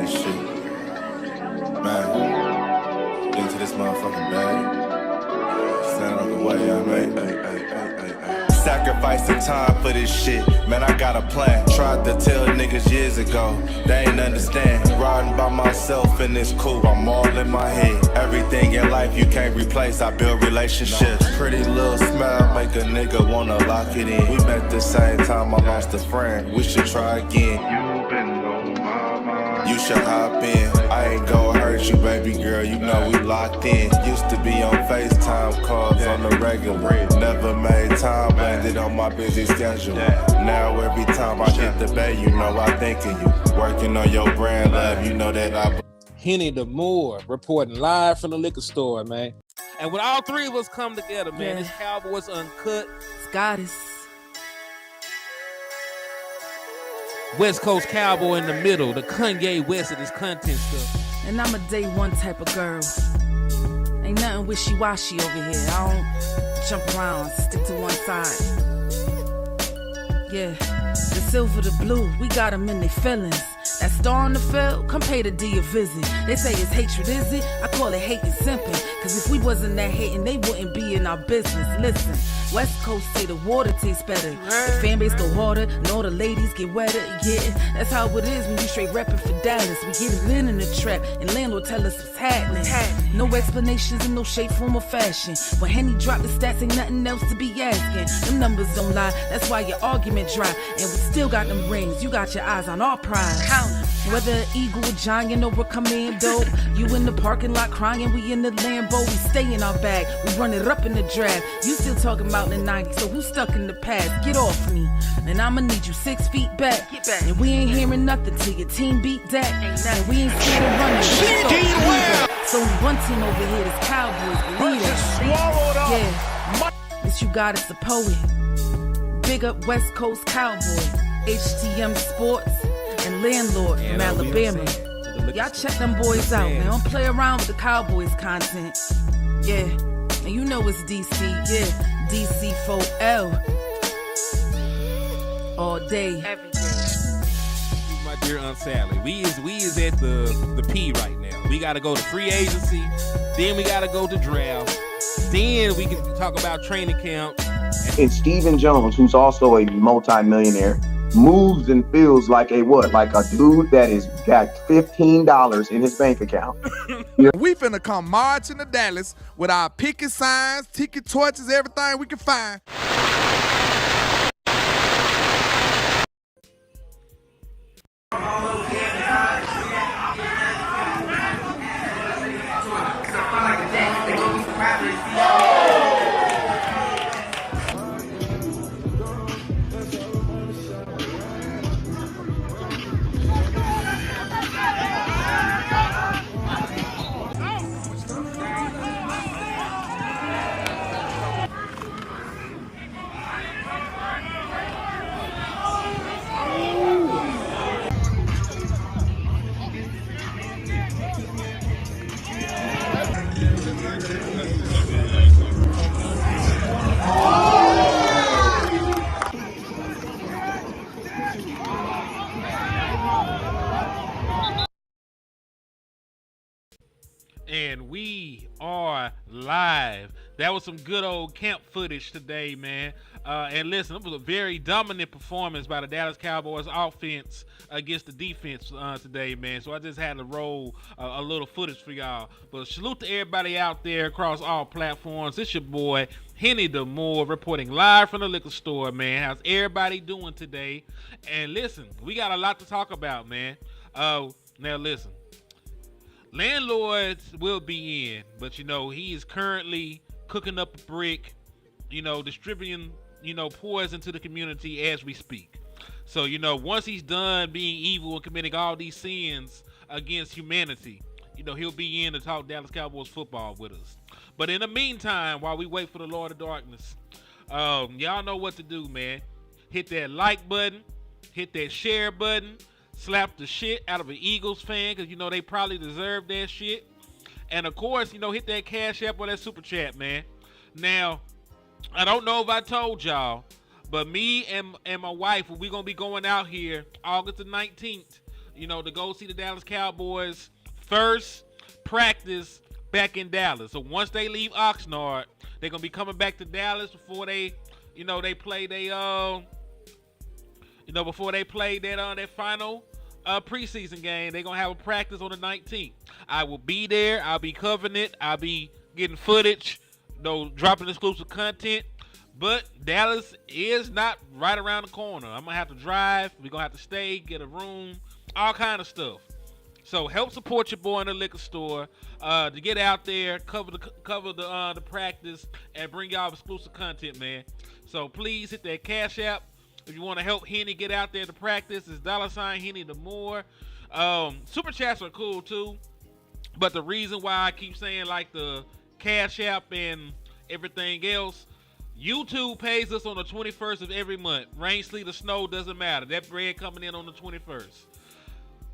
this shit. Man, get into this motherfucking bag. Stand on the way, I made. Sacrificing time for this shit. Man, I got a plan. Tried to tell niggas years ago. They ain't understand. Riding by myself in this coupe. I'm all in my head. Everything in life you can't replace. I build relationships. Pretty little smile make a nigga wanna lock it in. We met the same time I lost a friend. We should try again. You been on my mind. You should hop in. I ain't gonna hurt you, baby girl. You know we locked in. Used to be on FaceTime calls on the regular. Never made time, landed on my busy schedule. Now every time I hit the bay, you know I think of you. Working on your brand, love, you know that I... Henny the Moore reporting live from the liquor store, man. And when all three of us come together, man, it's Cowboys Uncut. Scottis. West Coast Cowboy in the middle, the Kanye West of this content stuff. And I'm a day one type of girl. Ain't nothing wishy-washy over here. I don't jump around, stick to one side. Yeah, the silver, the blue, we got them in their feelings. That star on the field, come pay the D a visit. They say it's hatred, is it? I call it hate and simping. Cause if we wasn't that hating, they wouldn't be in our business. Listen, West Coast say the water tastes better. The fan base go harder, and all the ladies get wetter. Yeah, that's how it is when you straight reppin' for Dallas. We get it in the trap, and landlord tell us what's happening. No explanations in no shape, form, or fashion. When Henny drop the stats, ain't nothing else to be asking. Them numbers don't lie, that's why your argument dry. And we still got them rings, you got your eyes on our prize. Whether an eagle, a giant, or a commando, you in the parking lot crying, we in the Lambo. We stay in our bag, we run it up in the draft. You still talking about the 90s, so who's stuck in the past? Get off me, and I'ma need you 6 feet back. And we ain't hearing nothing till your team beat that. And we ain't scared of running. So only one team over here is Cowboys, believe that. Yeah, this you got is the poet. Big up West Coast Cowboys, HTM Sports, and Landlord from Alabama. Y'all check them boys out, man. Don't play around with the Cowboys content. Yeah, and you know it's DC. Yeah, DC4L. All day, every day. My dear Aunt Sally, we is at the P right now. We gotta go to free agency, then we gotta go to draft, then we can talk about training camp. And Stephen Jones, who's also a multi-millionaire, moves and feels like a what? Like a dude that is got $15 in his bank account. We finna come marching to Dallas with our picket signs, ticket torches, everything we can find. And we are live. That was some good old camp footage today, man. And listen, it was a very dominant performance by the Dallas Cowboys offense against the defense today, man. So I just had to roll a little footage for y'all. But salute to everybody out there across all platforms. It's your boy, Henny the Moore, reporting live from the liquor store, man. How's everybody doing today? And listen, we got a lot to talk about, man. Now listen. Landlords will be in, but he is currently cooking up a brick, distributing, poison to the community as we speak. So, once he's done being evil and committing all these sins against humanity, he'll be in to talk Dallas Cowboys football with us. But in the meantime, while we wait for the Lord of Darkness, y'all know what to do, man. Hit that like button, hit that share button. Slap the shit out of an Eagles fan because, they probably deserve that shit. And, of course, hit that Cash App or that Super Chat, man. Now, I don't know if I told y'all, but me and my wife, we're going to be going out here August the 19th to go see the Dallas Cowboys first practice back in Dallas. So once they leave Oxnard, they're gonna be coming back to Dallas before they play before they play that final preseason game. They're gonna have a practice on the 19th. I will be there. I'll be covering it. I'll be getting footage, dropping exclusive content. But Dallas is not right around the corner. I'm gonna have to drive. We're gonna have to stay, get a room, all kind of stuff. So help support your boy in the liquor store to get out there, cover the practice, and bring y'all exclusive content, man. So please hit that Cash App if you want to help Henny get out there to practice. It's $Henny the more. Super chats are cool too, but the reason why I keep saying like the Cash App and everything else, YouTube pays us on the 21st of every month. Rain, sleet, or snow, doesn't matter. That bread coming in on the 21st.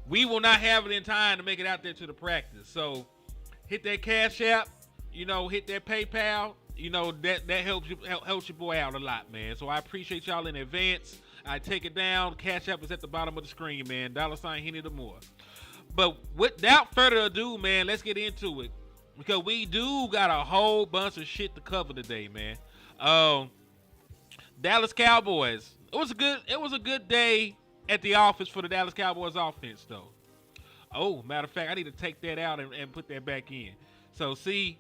We will not have it in time to make it out there to the practice. So hit that Cash App, hit that PayPal. That helps your boy out a lot, man. So I appreciate y'all in advance. I take it down. Cash App is at the bottom of the screen, man. $Henny the more. But without further ado, man, let's get into it, because we do got a whole bunch of shit to cover today, man. Dallas Cowboys. It was a good day at the office for the Dallas Cowboys offense, though. Oh, matter of fact, I need to take that out and put that back in. So see,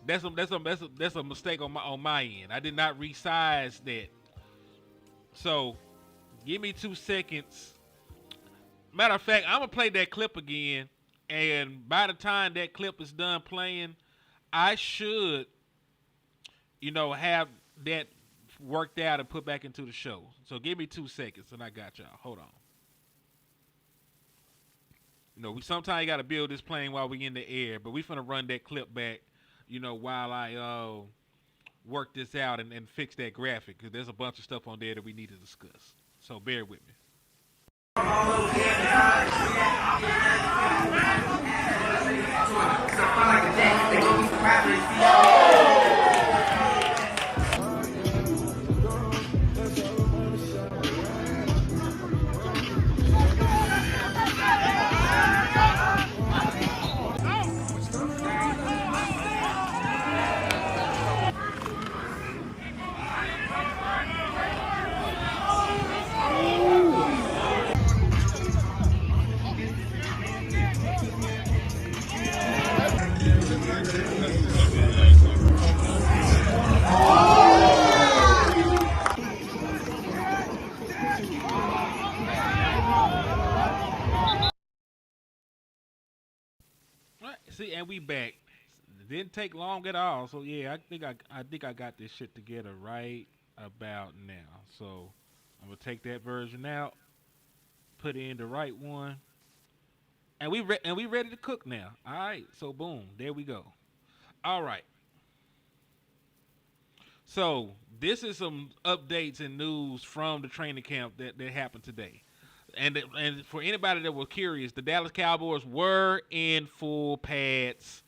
that's a mistake on my end. I did not resize that. So give me 2 seconds. Matter of fact, I'm gonna play that clip again, and by the time that clip is done playing, I should have that worked out and put back into the show. So give me 2 seconds and I got y'all. Hold on. We sometimes got to build this plane while we in the air, but we finna run that clip back, while I work this out and fix that graphic, because there's a bunch of stuff on there that we need to discuss. So bear with me. See, and we back. It didn't take long at all. So yeah, I think I got this shit together right about now. So I'm gonna take that version out, put in the right one, and we ready to cook now. All right. So boom, there we go. All right. So this is some updates and news from the training camp that happened today. And for anybody that was curious, the Dallas Cowboys were in full pads,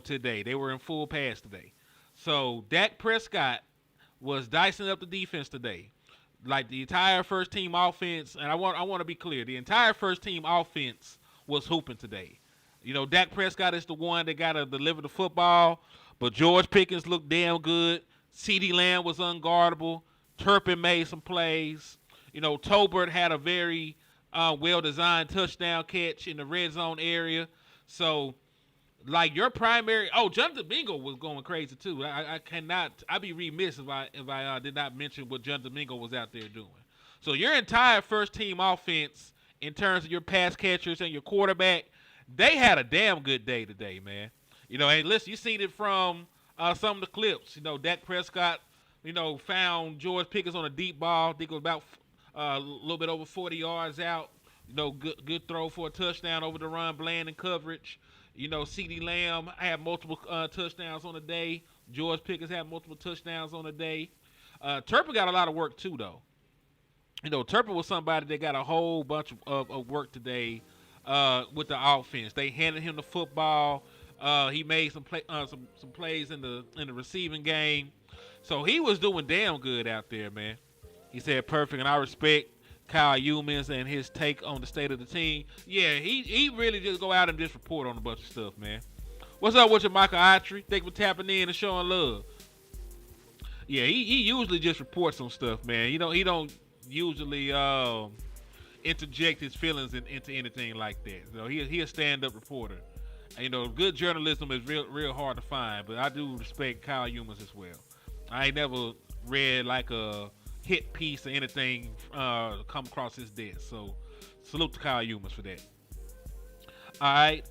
today. They were in full pads today. So Dak Prescott was dicing up the defense today. Like the entire first team offense, and I want to be clear, the entire first team offense was hooping today. Dak Prescott is the one that got to deliver the football, but George Pickens looked damn good. CeeDee Lamb was unguardable. Turpin made some plays. Tolbert had a very well-designed touchdown catch in the red zone area. So, like your primary, Jonathan Mingo was going crazy too. I'd be remiss if I did not mention what Jonathan Mingo was out there doing. So your entire first-team offense, in terms of your pass catchers and your quarterback, they had a damn good day today, man. And listen, you seen it from some of the clips. Dak Prescott, found George Pickens on a deep ball. I think it was about a little bit over 40 yards out. Good throw for a touchdown over the run, Bland in coverage. CeeDee Lamb had multiple touchdowns on the day. George Pickens had multiple touchdowns on the day. Turpin got a lot of work too, though. Turpin was somebody that got a whole bunch of work today with the offense. They handed him the football. He made some plays in the receiving game. So he was doing damn good out there, man. He said perfect, and I respect, Kyle Humans and his take on the state of the team. Yeah, he really just go out and just report on a bunch of stuff, man. What's up with you, Michael Autry? Thank you for tapping in and showing love. Yeah, he usually just reports on stuff, man. He don't usually interject his feelings into anything like that. So he a stand-up reporter. Good journalism is real hard to find, but I do respect Kyle Humans as well. I ain't never read like a hit piece or anything come across his desk. So salute to Kyle Humans for that. All right.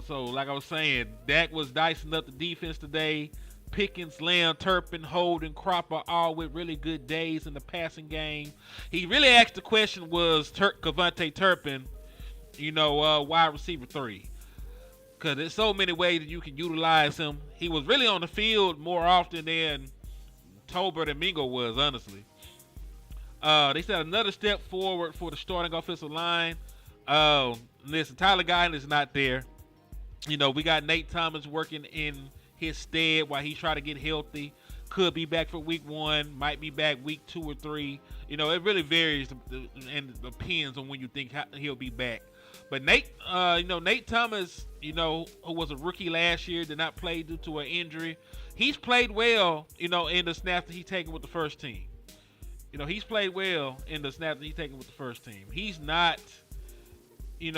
So like I was saying, Dak was dicing up the defense today. Pickens, Lamb, Turpin, Holden, Cropper, all with really good days in the passing game. He really asked the question, was Kavontae Turpin, wide receiver 3? Because there's so many ways that you can utilize him. He was really on the field more often than Tolbert and Mingo was, honestly. They said another step forward for the starting offensive line. Listen, Tyler Guyton is not there. We got Nate Thomas working in his stead while he try to get healthy. Could be back for week 1, might be back week 2 or 3. It really varies and depends on when you think he'll be back. But Nate Thomas, who was a rookie last year, did not play due to an injury. He's played well, in the snaps that he's taken with the first team. He's played well in the snaps that he's taken with the first team. He's not, there's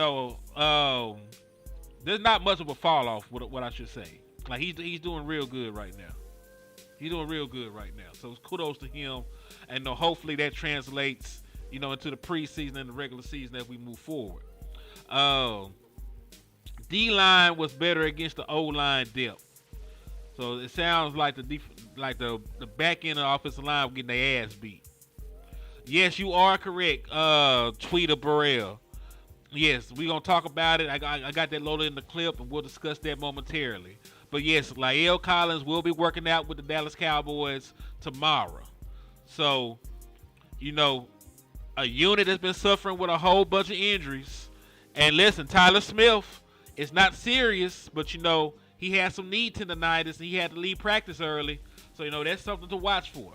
not much of a fall off, what I should say. Like, he's doing real good right now. He's doing real good right now. So kudos to him. And hopefully that translates, into the preseason and the regular season as we move forward. D-line was better against the O-line depth. So it sounds like the back end of the offensive line were getting their ass beat. Yes, you are correct, Tweeter Burrell. Yes, we're going to talk about it. I got that loaded in the clip, and we'll discuss that momentarily. But yes, La'el Collins will be working out with the Dallas Cowboys tomorrow. So, a unit that's been suffering with a whole bunch of injuries. And listen, Tyler Smith is not serious, but he had some knee tendonitis and he had to leave practice early. So, that's something to watch for.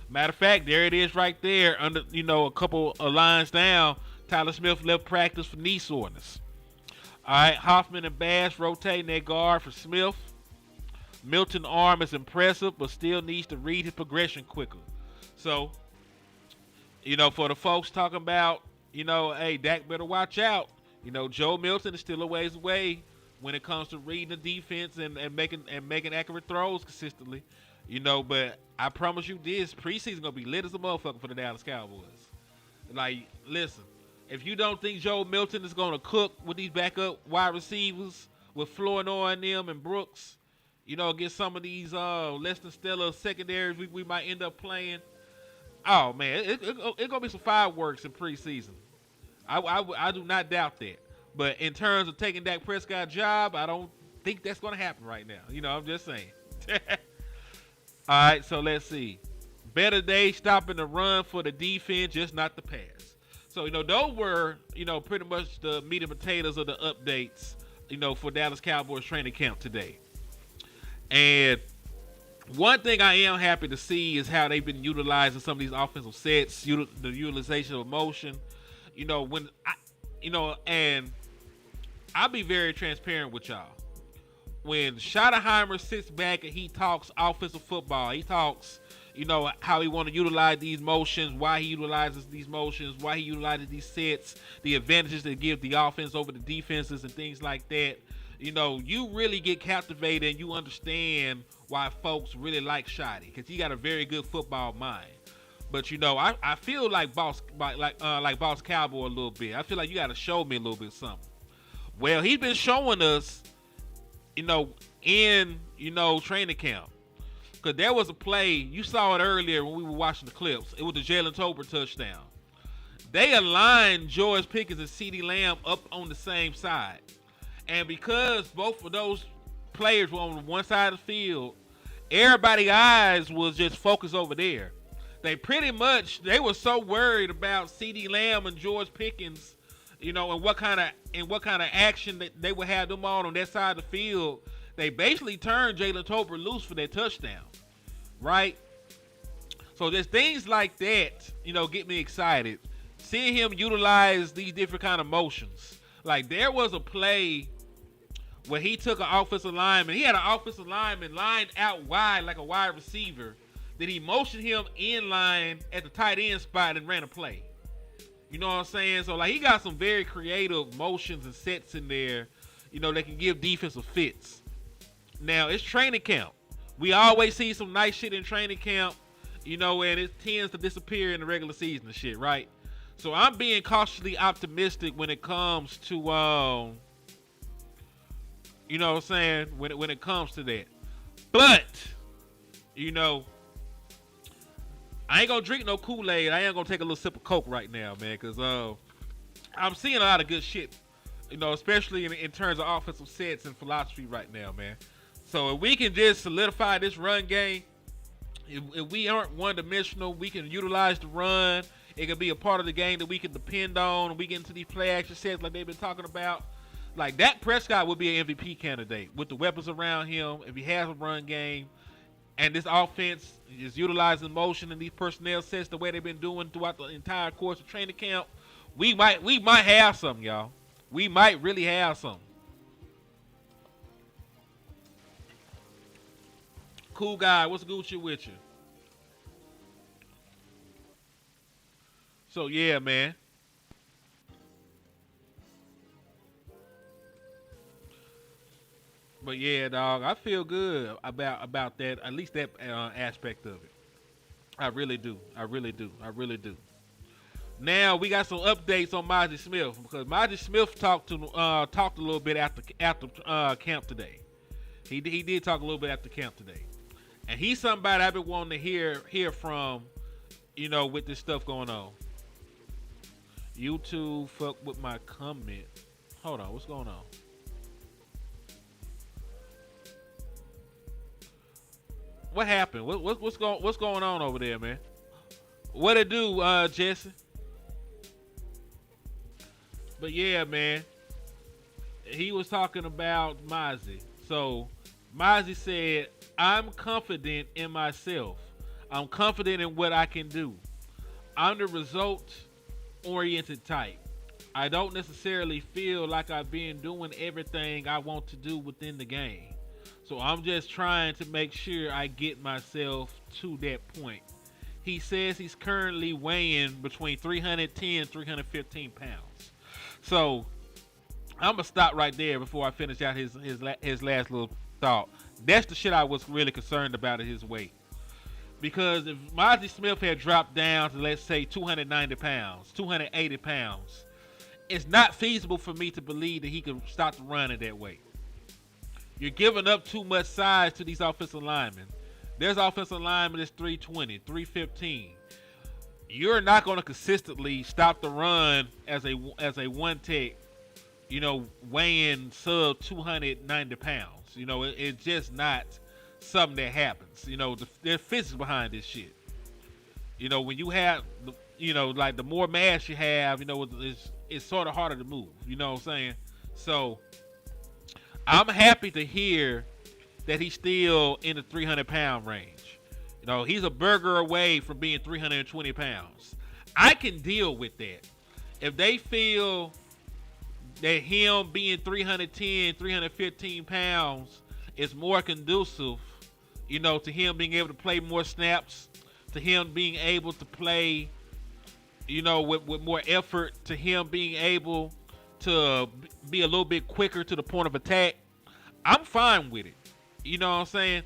Matter of fact, there it is right there under, a couple of lines down. Tyler Smith left practice for knee soreness. All right, Hoffman and Bass rotating their guard for Smith. Milton's arm is impressive, but still needs to read his progression quicker. So, for the folks talking about, hey, Dak better watch out. Joe Milton is still a ways away when it comes to reading the defense and making accurate throws consistently. But I promise you this, preseason gonna be lit as a motherfucker for the Dallas Cowboys. Like, listen, if you don't think Joe Milton is gonna cook with these backup wide receivers with Flournoy and them and Brooks, against some of these less than stellar secondaries we might end up playing. Oh man, it's gonna be some fireworks in preseason. I do not doubt that. But in terms of taking Dak Prescott's job, I don't think that's gonna happen right now. I'm just saying. All right, so let's see. Better days stopping the run for the defense, just not the pass. So, those were, pretty much the meat and potatoes of the updates, for Dallas Cowboys training camp today. And one thing I am happy to see is how they've been utilizing some of these offensive sets, the utilization of motion. And I'll be very transparent with y'all. When Schottenheimer sits back and he talks offensive football, he talks, how he want to utilize these motions, why he utilizes these motions, why he utilizes these sets, the advantages they give the offense over the defenses and things like that. You really get captivated and you understand why folks really like Shotty, because he got a very good football mind. But I feel like Boss Cowboy a little bit. I feel like you got to show me a little bit something. Well, he's been showing us, in training camp. Because there was a play, you saw it earlier when we were watching the clips. It was the Jalen Tolbert touchdown. They aligned George Pickens and CeeDee Lamb up on the same side. And because both of those players were on one side of the field, everybody's eyes was just focused over there. They were so worried about CeeDee Lamb and George Pickens, and what kind of action that they would have them on that side of the field. They basically turned Jalen Tolbert loose for their touchdown, right? So there's things like that, get me excited. seeing him utilize these different kind of motions. Like there was a play where he took an offensive lineman. He had an offensive lineman lined out wide like a wide receiver. Then he motioned him in line at the tight end spot and ran a play. You know what I'm saying? So, like, he got some very creative motions and sets in there, you know, that can give defensive fits. Now, it's training camp. We always see some nice shit in training camp, you know, and it tends to disappear in the regular season and shit, right? So, I'm being cautiously optimistic when it comes to, you know what I'm saying, when it comes to that. But, you know, I ain't gonna drink no Kool-Aid. I ain't gonna take a little sip of Coke right now, man, because I'm seeing a lot of good shit, you know, especially in terms of offensive sets and philosophy right now, man. So if we can just solidify this run game, if we aren't one-dimensional, we can utilize the run. It can be a part of the game that we can depend on. We get into these play-action sets like they've been talking about. Like, Dak Prescott would be an MVP candidate with the weapons around him. If he has a run game, and this offense is utilizing motion and these personnel sets the way they've been doing throughout the entire course of training camp, we might have something, y'all. We might really have something. Cool guy, what's Gucci with you? So yeah, man. But yeah, dog, I feel good about that, at least that aspect of it. I really do. Now we got some updates on Mozzie Smith, because Mozzie Smith talked a little bit after camp today. He did talk a little bit after camp today, and he's somebody I've been wanting to hear from, you know, with this stuff going on. YouTube fuck with my comment. Hold on, what's going on? What happened? What's going on over there, man? What it do, Jesse? But yeah, man, he was talking about Mozzie. So Mozzie said, "I'm confident in myself. I'm confident in what I can do. I'm the result-oriented type. I don't necessarily feel like I've been doing everything I want to do within the game. So I'm just trying to make sure I get myself to that point." He says he's currently weighing between 310 and 315 pounds. So I'm gonna stop right there before I finish out his last little thought. That's the shit I was really concerned about at his weight. Because if Mozzie Smith had dropped down to, let's say, 290 pounds, 280 pounds, it's not feasible for me to believe that he could stop the run at that weight. You're giving up too much size to these offensive linemen. There's offensive linemen that's 320, 315. You're not going to consistently stop the run as a one tech, you know, weighing sub 290 pounds. You know, it's just not something that happens. You know, there's physics behind this shit. You know, when you have, you know, like the more mass you have, you know, it's sort of harder to move. You know what I'm saying? So I'm happy to hear that he's still in the 300-pound range. You know, he's a burger away from being 320 pounds. I can deal with that. If they feel that him being 310, 315 pounds is more conducive, you know, to him being able to play more snaps, to him being able to play, you know, with more effort, to him being able to be a little bit quicker to the point of attack, I'm fine with it. You know what I'm saying?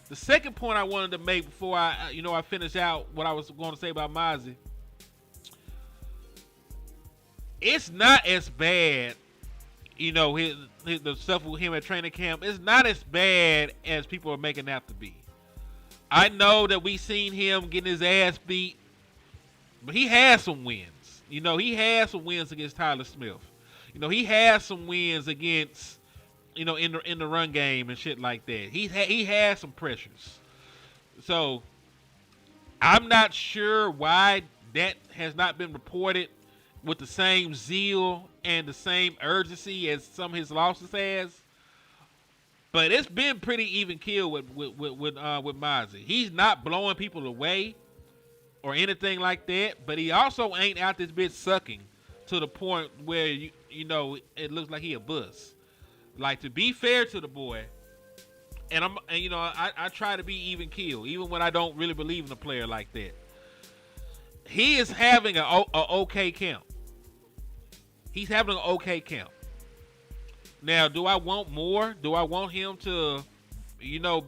The second point I wanted to make before I finish out what I was going to say about Mozzie, it's not as bad, you know, the stuff with him at training camp. It's not as bad as people are making out to be. I know that we seen him getting his ass beat, but he has some wins. You know, he has some wins against Tyler Smith. You know, he has some wins against, you know, in the run game and shit like that. He has some pressures. So I'm not sure why that has not been reported with the same zeal and the same urgency as some of his losses has. But it's been pretty even keel with Mozzie. He's not blowing people away or anything like that, but he also ain't out this bitch sucking to the point where you know it looks like he a bust. Like, to be fair to the boy, and I try to be even keel, even when I don't really believe in a player like that. He is having a okay camp. He's having an okay camp. Now, do I want more? Do I want him to,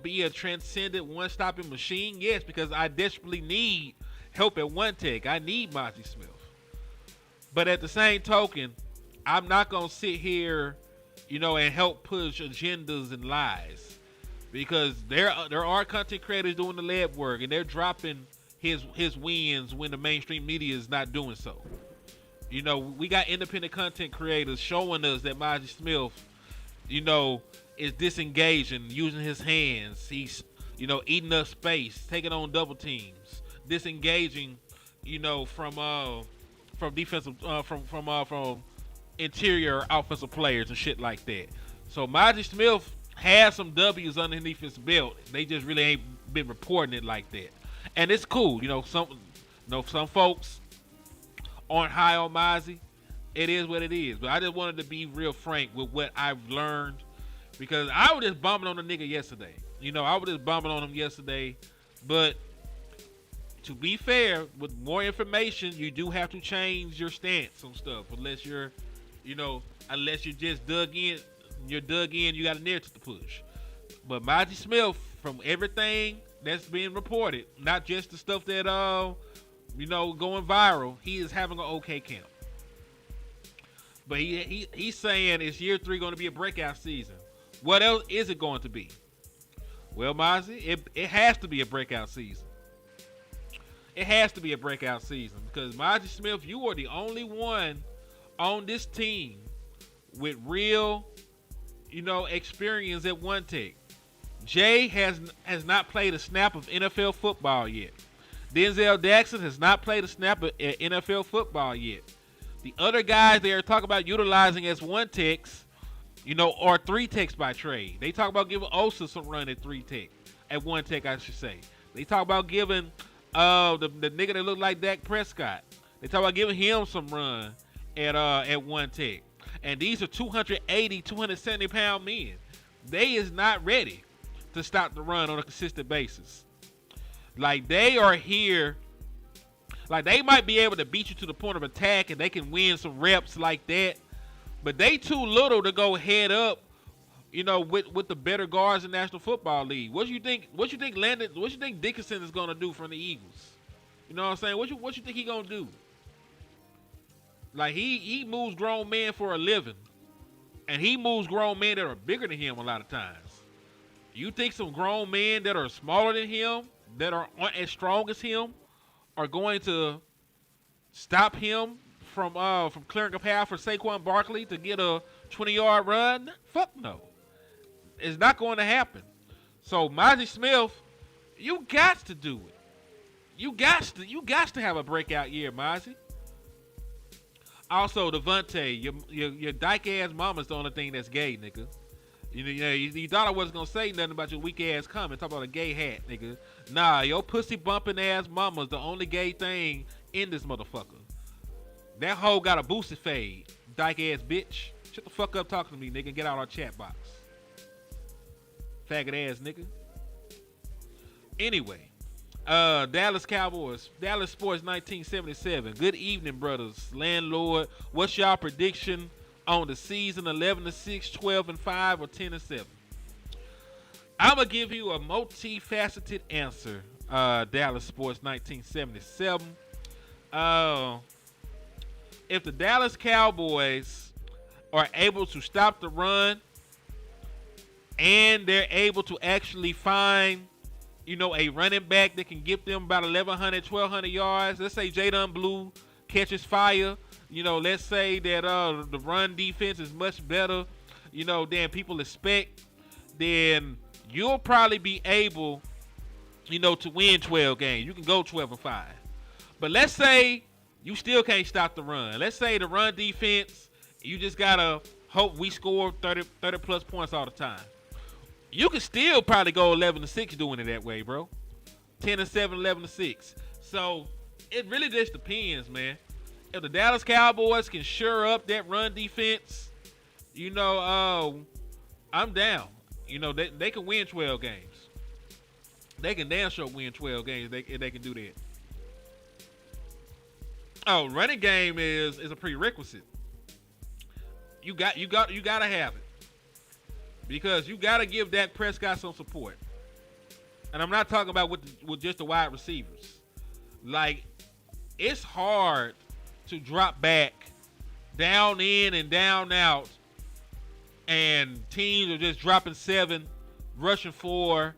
be a transcendent one-stopping machine? Yes, because I desperately need help at one tech. I need Monty Smith. But at the same token, I'm not going to sit here, and help push agendas and lies. Because there are content creators doing the lab work, and they're dropping his wins when the mainstream media is not doing so. We got independent content creators showing us that Monty Smith, is disengaging, using his hands. He's, eating up space, taking on double teams, disengaging, from defensive, from interior offensive players and shit like that. So Monty Smith has some W's underneath his belt. They just really ain't been reporting it like that, and it's cool. Some folks aren't high on Mozzie. It is what it is. But I just wanted to be real frank with what I've learned, because I was just bumping on the nigga yesterday. But to be fair, with more information, you do have to change your stance on stuff. Unless you're just dug in, you got a narrative to push. But Monty Smith, from everything that's being reported, not just the stuff that going viral, he is having an okay camp. But he's saying it's year 3 going to be a breakout season. What else is it going to be? Well, Mozzie, it has to be a breakout season. It has to be a breakout season because Monty Smith, you are the only one on this team with real, experience at one tech. Jay has not played a snap of NFL football yet. Denzel Jackson has not played a snap of NFL football yet. The other guys they are talking about utilizing as one techs, or 3 techs by trade. They talk about giving Osa some run at 3 tech, at 1 tech, I should say. They talk about giving the nigga that look like Dak Prescott. They talk about giving him some run at 1 tech. And these are 280, 270 pound men. They is not ready to stop the run on a consistent basis. Like, they are here. Like, they might be able to beat you to the point of attack and they can win some reps like that. But they too little to go head up, with the better guards in the National Football League. What you think Dickinson is gonna do from the Eagles? You know what I'm saying? What you think he gonna do? Like, he moves grown men for a living. And he moves grown men that are bigger than him a lot of times. You think some grown men that are smaller than him, that aren't as strong as him, are going to stop him from clearing a path for Saquon Barkley to get a 20-yard run? Fuck no. It's not going to happen. So Monty Smith, you got to do it. You got to have a breakout year, Mozzie. Also, Devontae, your dyke ass mama's the only thing that's gay, nigga. You thought I wasn't gonna say nothing about your weak ass comment. Talk about a gay hat, nigga. Nah, your pussy bumping ass mama's the only gay thing in this motherfucker. That hoe got a boosted fade, dyke ass bitch. Shut the fuck up talking to me, nigga, and get out our chat box. Faggot ass nigga. Anyway, Dallas Cowboys, Dallas Sports 1977. Good evening, brothers. Landlord, what's y'all prediction on the season? 11-6, 12-5, or 10-7? I'm gonna give you a multifaceted answer. Dallas Sports 1977. If the Dallas Cowboys are able to stop the run and they're able to actually find, a running back that can get them about 1,100, 1,200 yards. Let's say Jadon Blue catches fire. Let's say that the run defense is much better, than people expect. Then you'll probably be able, to win 12 games. You can go 12-5. But let's say you still can't stop the run. Let's say the run defense, you just got to hope we score 30 plus points all the time. You can still probably go 11-6 doing it that way, bro. 10-7, 11-6. So it really just depends, man. If the Dallas Cowboys can shore up that run defense, I'm down. They can win 12 games. They can damn sure win 12 games. They can do that. Oh, running game is a prerequisite. You gotta have it because you gotta give Dak Prescott some support. And I'm not talking about with just the wide receivers. Like, it's hard to drop back, down in and down out, and teams are just dropping 7, rushing 4,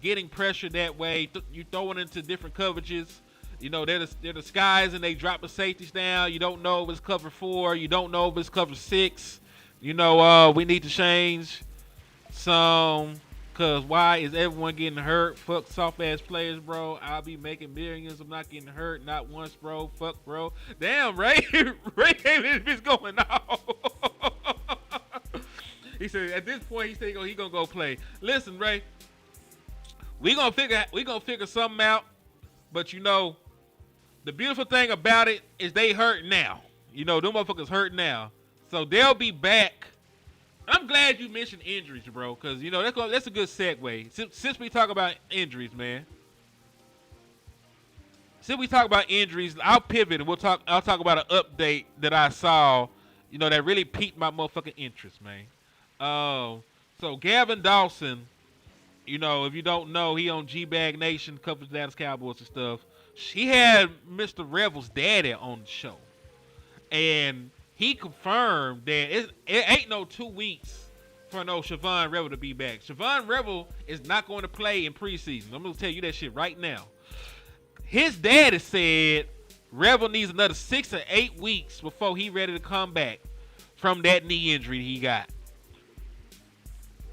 getting pressure that way. You throwing into different coverages. They're the skies and they drop the safeties down. You don't know if it's cover 4. You don't know if it's cover 6. We need to change some. Because why is everyone getting hurt? Fuck soft-ass players, bro. I'll be making millions. I'm not getting hurt. Not once, bro. Fuck, bro. Damn, Ray. Ray came in this bitch going off. He said, at this point, he said he gonna go play. Listen, Ray. We gonna figure something out. But, the beautiful thing about it is they hurt now. Them motherfuckers hurt now. So they'll be back. I'm glad you mentioned injuries, bro, because, that's a good segue. Since we talk about injuries, man. Since we talk about injuries, I'll pivot and I'll talk about an update that I saw, that really piqued my motherfucking interest, man. So Gavin Dawson, if you don't know, he on G-Bag Nation, covers Dallas Cowboys and stuff. He had Mr. Revel's daddy on the show. And he confirmed that it ain't no 2 weeks for no Siobhan Revel to be back. Siobhan Revel is not going to play in preseason. I'm going to tell you that shit right now. His daddy said Revel needs another 6 or 8 weeks before he ready to come back from that knee injury he got.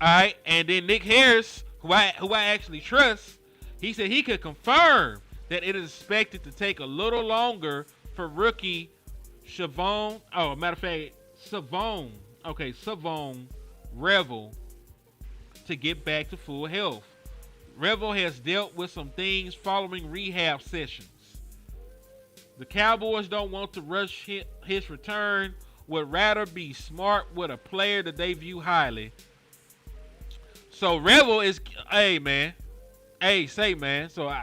All right, and then Nick Harris, who I actually trust, he said he could confirm that it is expected to take a little longer for rookie Savon Revel to get back to full health. Revel has dealt with some things following rehab sessions. The Cowboys don't want to rush his return, would rather be smart with a player that they view highly. So Revel is, man. So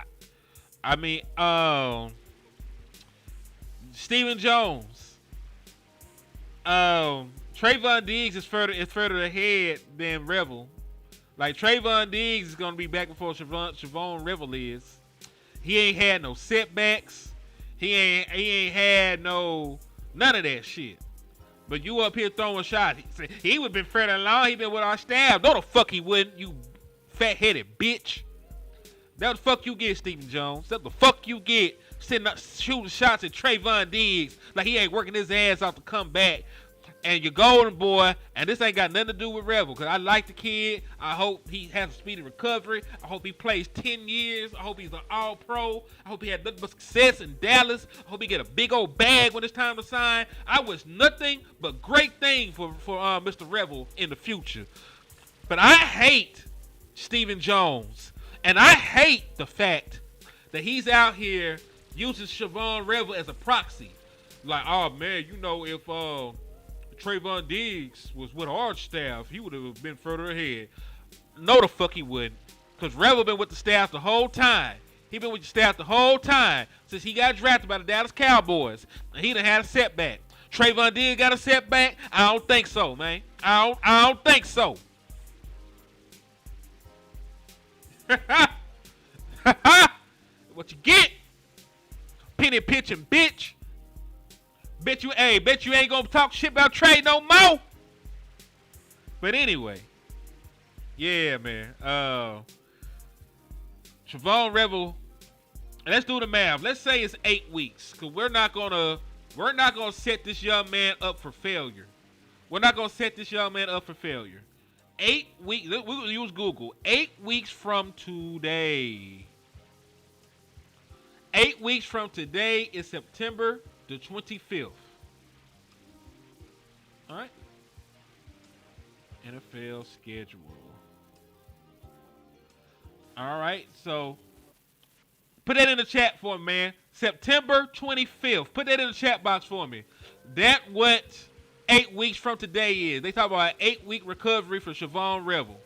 Stephen Jones. Trayvon Diggs is further ahead than Revel. Like, Trayvon Diggs is gonna be back before Siobhan Revel is. He ain't had no setbacks. He ain't had none of that shit. But you up here throwing shots. He would have been further along. He been with our staff. No, the fuck he wouldn't, you fat-headed bitch. That the fuck you get, Stephen Jones. That the fuck you get sitting up shooting shots at Trayvon Diggs like he ain't working his ass off to come back. And you're golden boy, and this ain't got nothing to do with Revel, because I like the kid. I hope he has a speedy recovery. I hope he plays 10 years. I hope he's an all-pro. I hope he had nothing but success in Dallas. I hope he get a big old bag when it's time to sign. I wish nothing but great things for Mr. Revel in the future. But I hate Stephen Jones, and I hate the fact that he's out here using Siobhan Revel as a proxy. Like, oh, man, if Trayvon Diggs was with our staff, he would have been further ahead. No, the fuck he wouldn't. Because Revel been with the staff the whole time. He been with the staff the whole time since he got drafted by the Dallas Cowboys. And he done had a setback. Trayvon Diggs got a setback? I don't think so, man. I don't think so. What you get? Penny pitching bitch. Bet you ain't gonna talk shit about Trey no more. But anyway, yeah, man. Siobhan Revel. Let's do the math. Let's say it's 8 weeks, cause we're not gonna set this young man up for failure. We're not gonna set this young man up for failure. 8 weeks. We'll use Google. 8 weeks from today. 8 weeks from today is September the 25th. All right. NFL schedule. All right. So Put that in the chat for me, man. September 25th. Put that in the chat box for me. That's what 8 weeks from today is. They talk about an 8-week recovery for Siobhan Revel.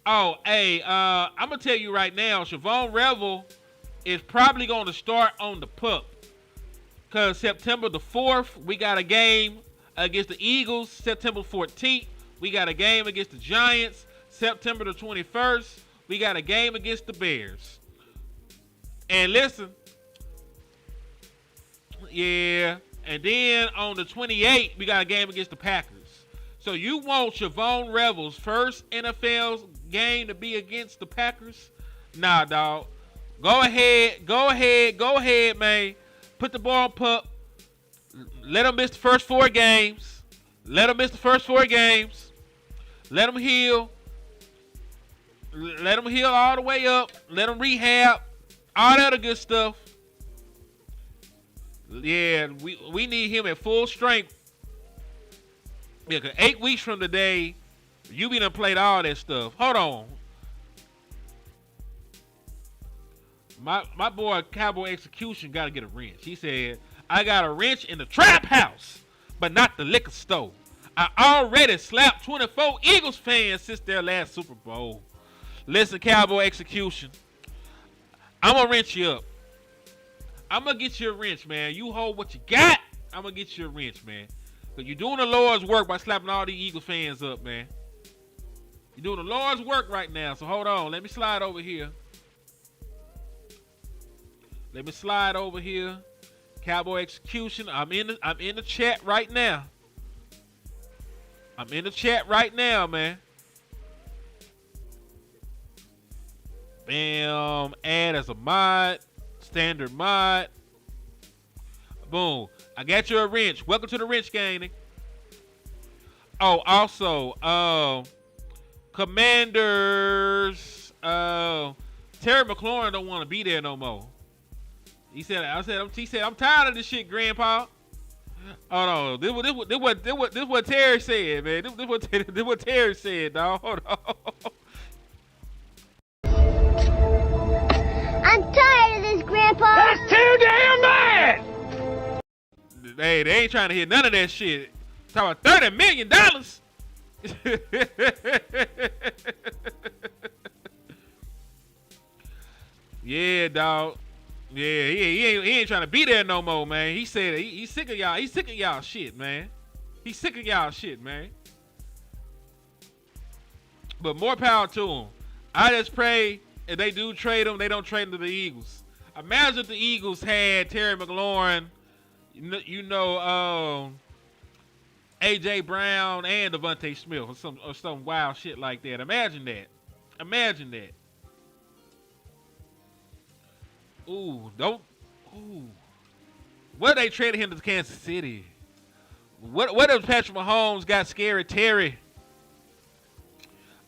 Oh, hey, I'm going to tell you right now, Siobhan Revel is probably going to start on the pup. Because September the 4th, we got a game against the Eagles. September 14th, we got a game against the Giants. September the 21st, we got a game against the Bears. And listen, yeah, and then on the 28th, we got a game against the Packers. So you want Siobhan Revel's first NFL game to be against the Packers? Nah, dog. Go ahead, man. Put the ball on pup. Let him miss the first 4 games. Let him heal. Let him heal all the way up. Let him rehab. All that other good stuff. Yeah, we need him at full strength. Yeah, because 8 weeks from today, you be done played all that stuff. Hold on. My boy Cowboy Execution got to get a wrench. He said, I got a wrench in the trap house, but not the liquor store. I already slapped 24 Eagles fans since their last Super Bowl. Listen, Cowboy Execution, I'm going to wrench you up. I'm going to get you a wrench, man. You hold what you got, I'm going to get you a wrench, man. Because you're doing the Lord's work by slapping all these Eagles fans up, man. You're doing the Lord's work right now, so hold on. Let me slide over here. Cowboy Execution, I'm in the chat right now. Man. Bam. Add as a mod. Standard mod. Boom. I got you a wrench. Welcome to the wrench gang. Oh, also, Commanders, Terry McLaurin don't want to be there no more. He said, I'm tired of this shit, Grandpa. Oh no, this what Terry said, man. This what Terry said, dog. Hold on. I'm tired of this, Grandpa. That's too damn bad. Hey, they ain't trying to hear none of that shit. Talking about $30 million. Yeah, dog. Yeah, he ain't trying to be there no more, man. He said he's sick of y'all. He's sick of y'all shit, man. But more power to him. I just pray if they do trade him, they don't trade him to the Eagles. Imagine if the Eagles had Terry McLaurin, A.J. Brown and Devontae Smith or some wild shit like that. Imagine that. Ooh. What they traded him to Kansas City? What if Patrick Mahomes got Scary Terry?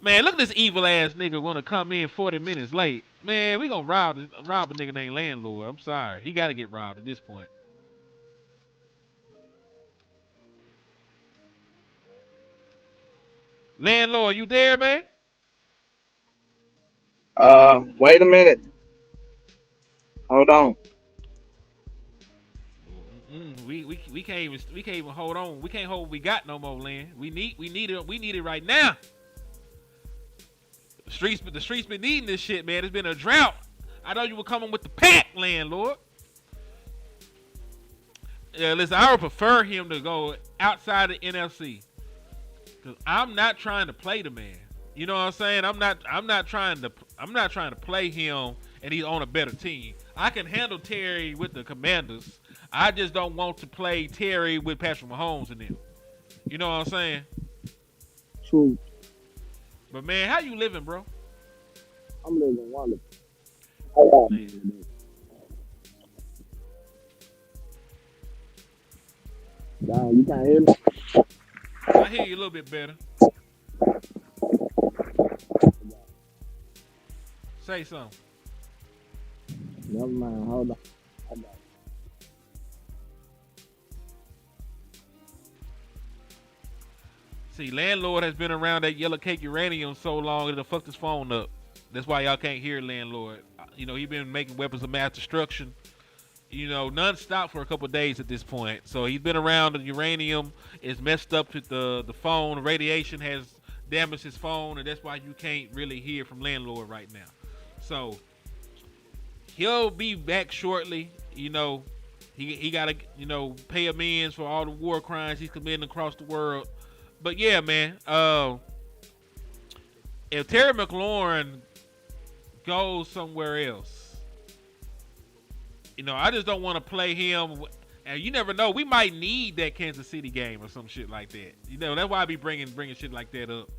Man, look at this evil ass nigga want to come in 40 minutes late. Man, we gonna rob a nigga named Landlord. I'm sorry. He gotta get robbed at this point. Landlord, you there, man? Wait a minute. Hold on. We can't even hold on. We can't hold what we got no more, Land. We need it right now. The streets been needing this shit, man. It's been a drought. I know you were coming with the pack, Landlord. Yeah, listen, I would prefer him to go outside the NFC. Cause I'm not trying to play the man. You know what I'm saying? I'm not trying to play him and he's on a better team. I can handle Terry with the Commanders. I just don't want to play Terry with Patrick Mahomes and them. You know what I'm saying? True. But man, how you living, bro? I'm living wonderful. Nah, you can't hear me? I hear you a little bit better. Say something. Never mind. Hold on. See, Landlord has been around that yellow cake uranium so long it'll fuck his phone up. That's why y'all can't hear landlord. He been making weapons of mass destruction, non-stop for a couple of days at this point. So he's been around the uranium. It's messed up with the phone. Radiation has damaged his phone, and that's why you can't really hear from landlord right now. So he'll be back shortly. He got to pay amends for all the war crimes he's committing across the world. But yeah, man. If Terry McLaurin goes somewhere else, I just don't want to play him. And you never know. We might need that Kansas City game or some shit like that. That's why I be bringing shit like that up.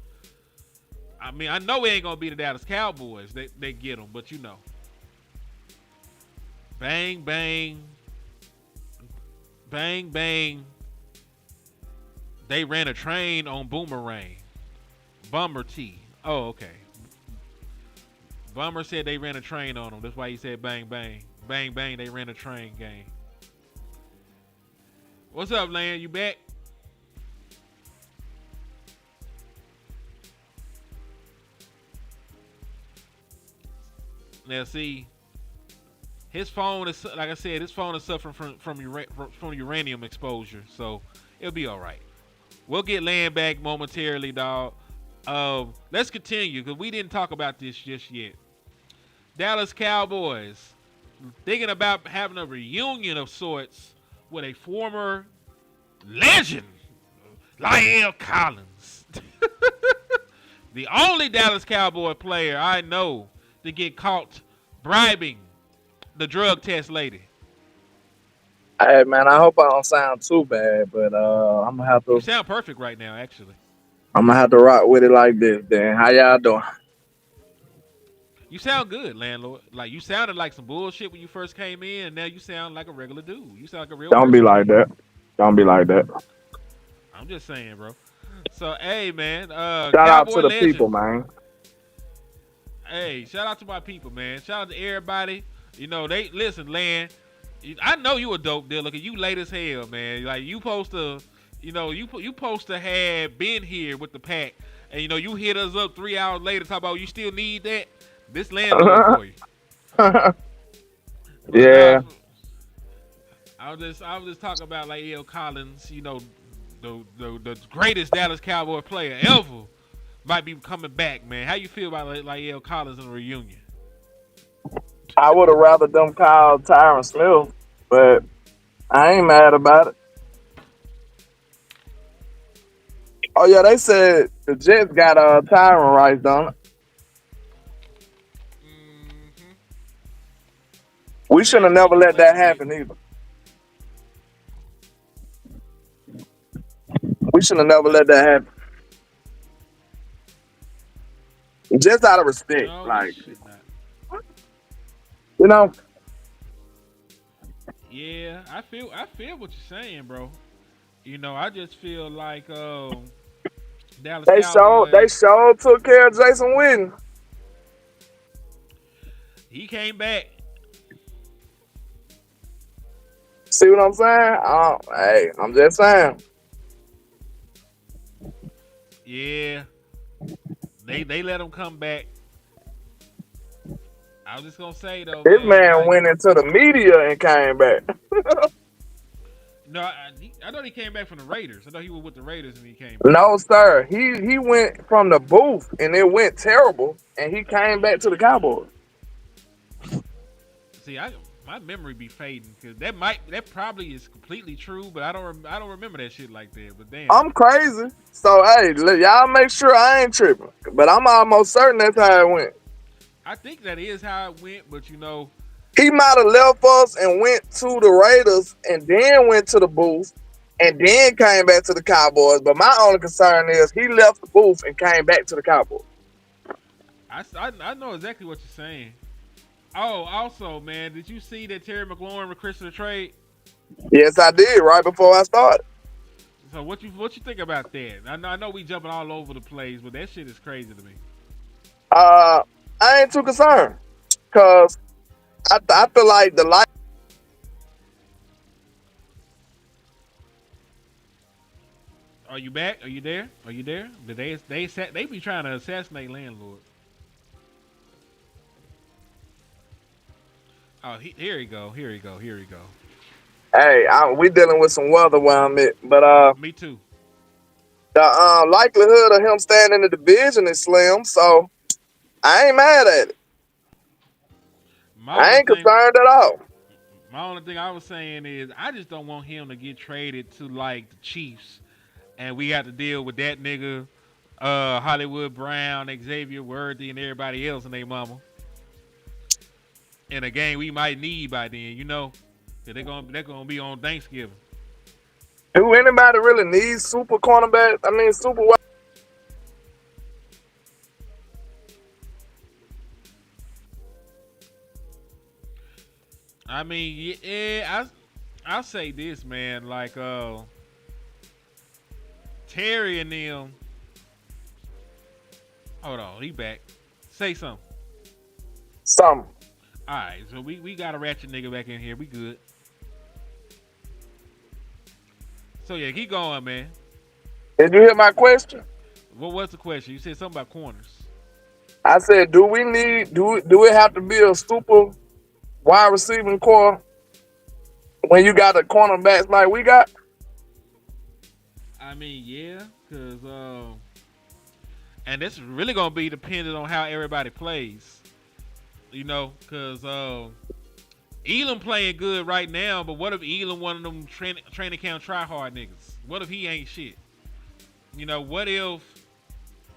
I mean, I know it ain't gonna be the Dallas Cowboys. They get them, but bang bang, bang bang. They ran a train on Boomerang. Bummer T. Oh, okay. Bummer said they ran a train on him. That's why he said bang bang. Bang bang, they ran a train game. What's up, Lan? You back? Now see, his phone is, like I said, his phone is suffering from uranium exposure, so it'll be all right. We'll get Lan back momentarily, dog. Let's continue because we didn't talk about this just yet. Dallas Cowboys thinking about having a reunion of sorts with a former legend, Lyle Collins. The only Dallas Cowboy player I know to get caught bribing the drug test lady. Hey man, I hope I don't sound too bad, but I'm gonna have You to sound perfect right now, actually. rock with it like this. Then how y'all doing? You sound good, landlord. Like you sounded like some bullshit when you first came in, and now you sound like a regular dude. You sound like a real Don't be person. like that. Don't be like that. I'm just saying, bro. So hey, man. Shout Cowboy out to the legend. people, man. Hey, shout out to my people, man. Shout out to everybody. They listen, Lan. I know you a dope dealer because you late as hell, man. Like you supposed to, you supposed to have been here with the pack, and you hit us up 3 hours later talk about you still need that. This landlord for you. Yeah. I was just talking about like L. Collins, the greatest Dallas Cowboy player ever might be coming back, man. How you feel about like L. Collins in a reunion? I would have rather them call Tyron Smith, but I ain't mad about it. Oh yeah, they said the Jets got Tyron rights, don't it? Mm-hmm. We should have never let that happen either. We should have never let that happen. Just out of respect, No, like shit not. you know. Yeah, I feel what you're saying, bro. I just feel like Dallas They Cowboys. took care of Jason Witten. He came back. See what I'm saying? Hey, I'm just saying. Yeah, they let him come back. I was just gonna say though, This man like, went into the media and came back. no, I thought he came back from the Raiders. I thought he was with the Raiders and he came back. No, sir. He went from the booth and it went terrible, and he came back to the Cowboys. See, my memory be fading because that probably is completely true, but I don't remember that shit like that. But damn, I'm crazy. So hey, y'all make sure I ain't tripping. But I'm almost certain that's how it went. I think that is how it went. But He might have left us and went to the Raiders and then went to the booth and then came back to the Cowboys. But my only concern is he left the booth and came back to the Cowboys. I know exactly what you're saying. Oh, also, man, did you see that Terry McLaurin requested a trade? Yes, I did right before I started. So what you think about that? I know we jumping all over the place, but that shit is crazy to me. I ain't too concerned because I feel like the life. Are you back? Are you there? Are you there? They be trying to assassinate landlord. Oh, here he go. Here he go. Here he go. Hey, we dealing with some weather where I'm at, but Me too. the likelihood of him staying in the division is slim. So I ain't mad at it. My I only ain't thing, concerned at all. my only thing I was saying is I just don't want him to get traded to like the Chiefs, and we have to deal with that nigga, Hollywood Brown, Xavier Worthy, and everybody else and their mama in a game we might need by then. You know, 'cause they're gonna be on Thanksgiving. Do anybody really need super cornerback? I mean, super wide. I mean, yeah, I'll say this, man. Like, Terry and them. Hold on, he back. Say something. Some. All right, so we got a ratchet nigga back in here. We good. So yeah, keep going, man. Did you hear my question? What was the question? You said something about corners. I said, do it have to be a super wide receiving core when you got a cornerbacks like we got? I mean, yeah, cause and this is really gonna be dependent on how everybody plays. You know, cause Elam playing good right now, but what if Elam one of them training camp try hard niggas? What if he ain't shit? You know, what if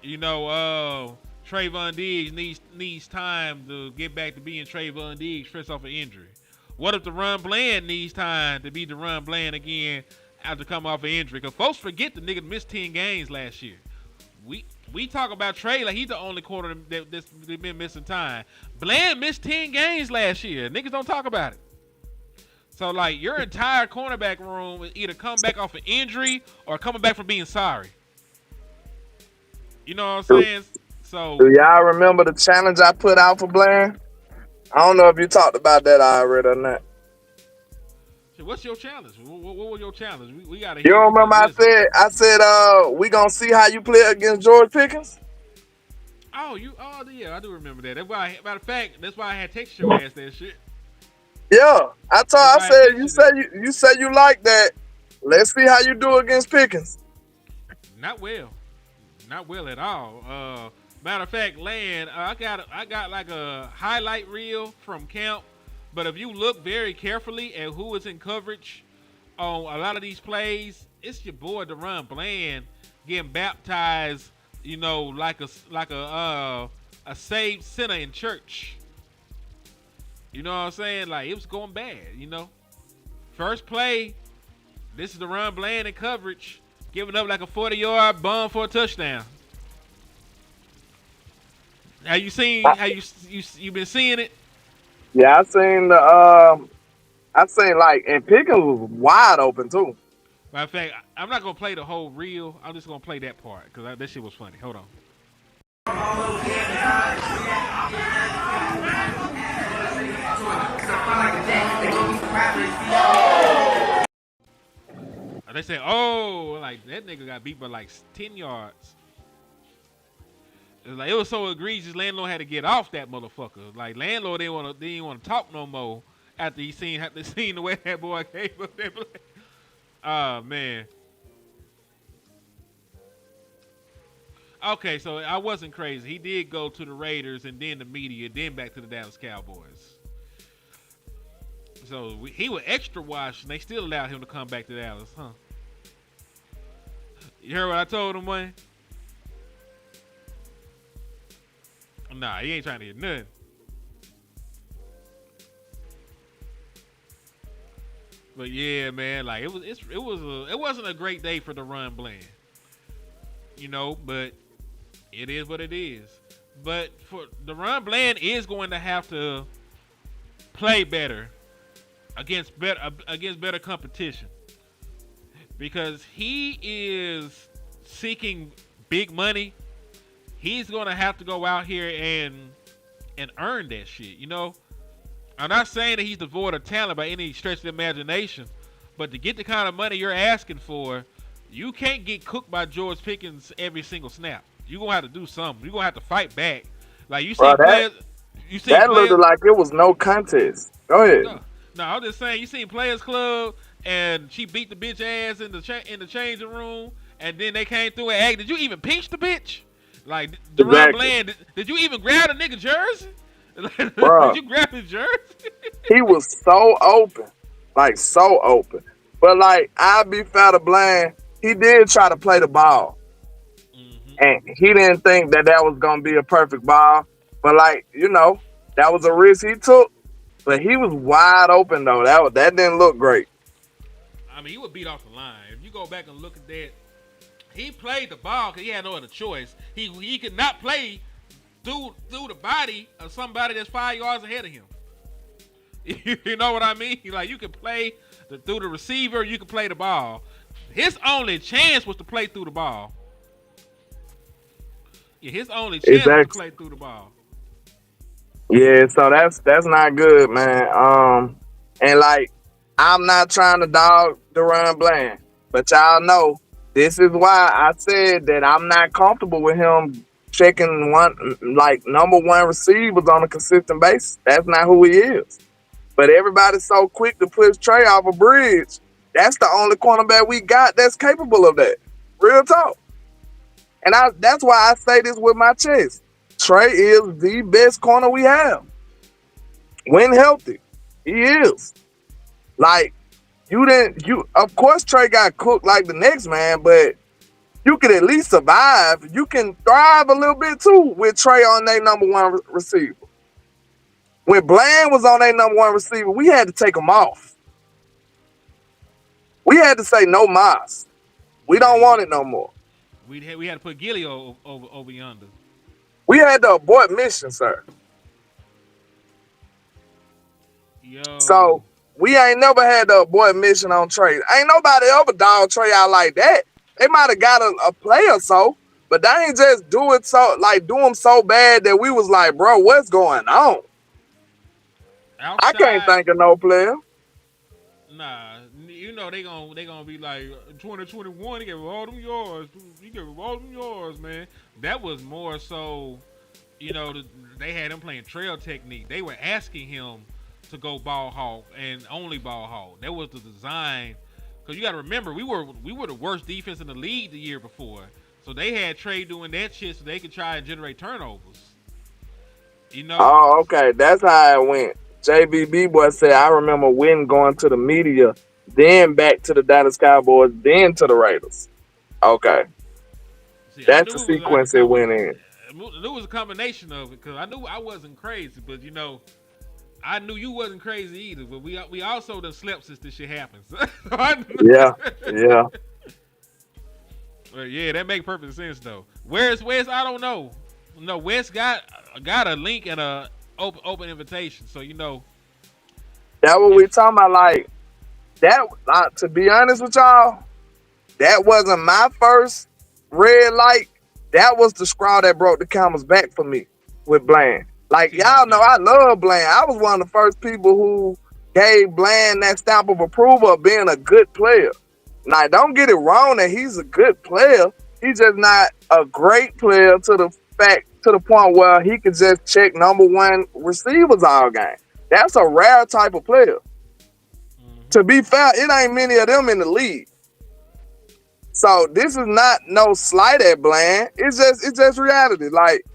Trayvon Diggs needs time to get back to being Trayvon Diggs fresh off an injury? What if DeRon Bland needs time to be DeRon Bland again after come off an injury? Because folks forget the nigga missed 10 games last year. We talk about Trey like he's the only quarter that's been missing time. Bland missed 10 games last year. Niggas don't talk about it. So, like, your entire cornerback room is either coming back off an injury or coming back from being sorry. You know what I'm saying? So, Do y'all remember the challenge I put out for Bland? I don't know if you talked about that already or not. what's your challenge? What was your challenge? We got to You hear. don't remember I said we gonna see how you play against George Pickens? Oh yeah, I do remember that. That's why, matter of fact, that's why I had text your ass that shit. Yeah. I Right, said you you said you like that. Let's see how you do against Pickens. Not well at all. Matter of fact, Land, I got like a highlight reel from camp. But if you look very carefully at who is in coverage on a lot of these plays, it's your boy DeRon Bland getting baptized, you know, like a saved sinner in church. You know what I'm saying? Like, it was going bad, you know. First play, this is DeRon Bland in coverage, giving up like a 40-yard bomb for a touchdown. Have you seen? You been seeing it? Yeah, I seen like, and Pickens was wide open too. Matter of fact, I'm not gonna play the whole reel. I'm just gonna play that part because that shit was funny. Hold on. They say, oh, like that nigga got beat by like 10 yards. It was so egregious. Landlord had to get off that motherfucker. Like landlord didn't want to talk no more after he seen the way that boy came up there. Oh man. Okay, so I wasn't crazy. He did go to the Raiders and then the media, then back to the Dallas Cowboys. So he was extra washed, and they still allowed him to come back to Dallas, huh? You heard what I told him, Wayne? Nah, he ain't trying to get nothing. But yeah, man, like it wasn't a great day for DeRon Bland. You know, but it is what it is. But for DeRon Bland is going to have to play better against better competition because he is seeking big money. He's going to have to go out here and earn that shit, you know? I'm not saying that he's devoid of talent by any stretch of the imagination, but to get the kind of money you're asking for, you can't get cooked by George Pickens every single snap. You're going to have to do something. You're going to have to fight back. Like, you see players... That looked like it was no contest. Go ahead. No, I'm just saying. You seen Players Club, and she beat the bitch ass in the changing room, and then they came through and asked, "Did you even pinch the bitch?" Like Deron Exactly. Bland, did you even grab a nigga jersey? Bruh. Did you grab his jersey? He was so open. Like, so open. But, like, I'll be fair to Bland. He did try to play the ball. And he didn't think that was going to be a perfect ball. But, like, you know, that was a risk he took. But he was wide open, though. That didn't look great. I mean, he would beat off the line. If you go back and look at that, he played the ball because he had no other choice. He could not play through the body of somebody that's 5 yards ahead of him. You know what I mean? Like, you can play through the receiver, you can play the ball. His only chance was to play through the ball. Yeah, his only chance was to play through the ball. Yeah, so that's not good, man. And like, I'm not trying to dog Deron Bland, but y'all know this is why I said that I'm not comfortable with him checking number one receivers on a consistent basis. That's not who he is. But everybody's so quick to push Trey off a bridge. That's the only cornerback we got that's capable of that. Real talk. And that's why I say this with my chest. Trey is the best corner we have. When healthy, he is. Like, of course Trey got cooked like the next man, but you could at least survive. You can thrive a little bit too with Trey on their number one receiver. When Bland was on their number one receiver, we had to take him off. We had to say no mas. We don't want it no more. We had to put Gilly over yonder. We had to abort mission, sir. Yo. So we ain't never had to abort mission on Trey. Ain't nobody ever dog Trey out like that. They might have got a play or so, but they ain't just do him so bad that we was like, bro, what's going on? Outside, I can't think of no player. Nah, you know they gonna be like 2021. He gave all them yards. He gave all them yards, man. That was more so, you know, they had him playing trail technique. They were asking him to go ball hawk and only ball hawk. That was the design. Because you got to remember, we were the worst defense in the league the year before. So they had Trey doing that shit so they could try and generate turnovers. You know? Oh, okay. That's how it went. JBB boy said, I remember Wynn going to the media, then back to the Dallas Cowboys, then to the Raiders. Okay. See, that's the sequence it went in. It was a combination of it because I knew I wasn't crazy, but, you know, I knew you wasn't crazy either. But we also done slept since this shit happens. Yeah. Well, yeah, that makes perfect sense, though. Where's Wes? I don't know. No, Wes got a link and a open invitation, so you know. That's what we talking about. Like that. To be honest with y'all, that wasn't my first red light. That was the straw that broke the camel's back for me with Bland. Like y'all know, I love Bland. I was one of the first people who gave Bland that stamp of approval of being a good player. Now, don't get it wrong that he's a good player. He's just not a great player to the point where he could just check number one receivers all game. That's a rare type of player. To be fair, it ain't many of them in the league. So this is not no slight at Bland. It's just reality. Like,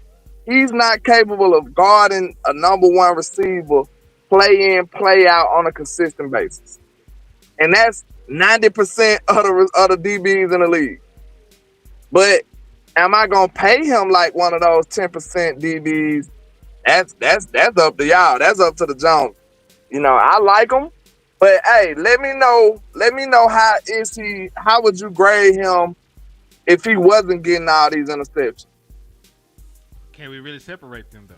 he's not capable of guarding a number one receiver, play in, play out on a consistent basis. And that's 90% of the DBs in the league. But am I gonna pay him like one of those 10% DBs? That's up to y'all. That's up to the Jones. You know, I like him, but hey, let me know how would you grade him if he wasn't getting all these interceptions? Can we really separate them though?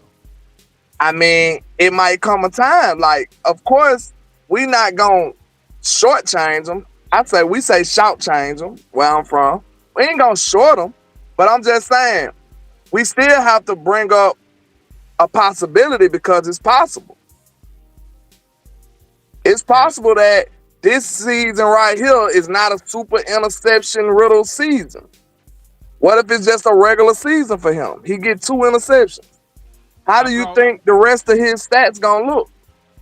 I mean, it might come a time. Like, of course, we not gonna shortchange them. We say shout change them where I'm from. We ain't gonna short them, but I'm just saying we still have to bring up a possibility because it's possible. It's possible that this season right here is not a super interception riddle season. What if it's just a regular season for him? He get 2 interceptions. How do you think the rest of his stats gonna look?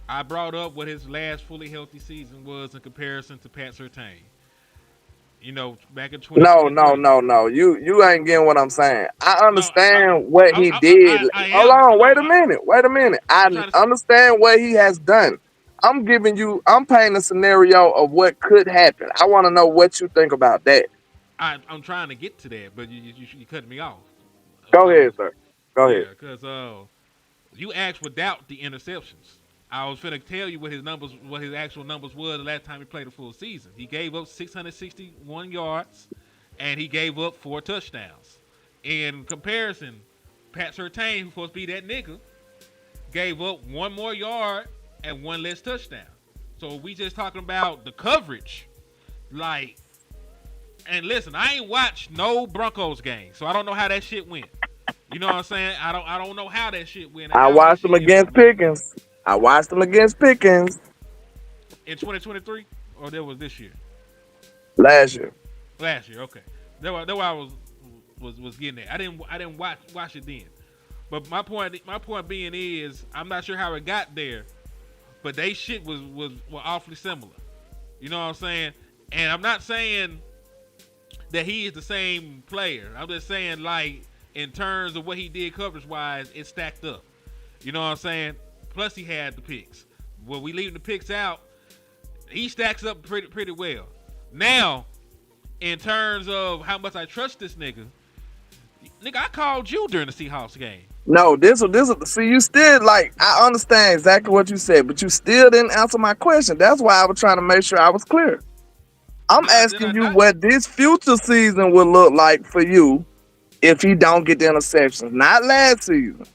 I brought up what his last fully healthy season was in comparison to Pat Surtain. You know, back in No, no, 2023. no, no. You ain't getting what I'm saying. I No, understand what he did. I Hold am. on, No, wait a minute. Wait a minute. I I'm trying to. understand what he has done. I'm painting a scenario of what could happen. I want to know what you think about that. I'm trying to get to that, but you cut me off. Go So ahead, sir. Go ahead. yeah, because you asked without the interceptions. I was finna tell you what his actual numbers were the last time he played a full season. He gave up 661 yards, and he gave up 4 touchdowns. In comparison, Pat Surtain, who's supposed to be that nigga, gave up 1 more yard and 1 less touchdown. So we just talking about the coverage, like. And listen, I ain't watched no Broncos game, so I don't know how that shit went. You know what I'm saying? I don't know how that shit went and I how that watched him shit against impacted Pickens. I watched him against Pickens in 2023, or that was this year, last year. last year. Okay, that why I was getting at. I didn't watch it then. But my point being is I'm not sure how it got there, but they shit were awfully similar. You know what I'm saying? And I'm not saying that he is the same player. I'm just saying, like, in terms of what he did coverage wise, it stacked up. You know what I'm saying? Plus, he had the picks. Well, we leaving the picks out. He stacks up pretty well. Now, in terms of how much I trust this nigga, I called you during the Seahawks game. No, this. See, you still like. I understand exactly what you said, but you still didn't answer my question. That's why I was trying to make sure I was clear. I'm Did I asking you not? what this future season would look like for you if he don't get the interceptions. Not last season.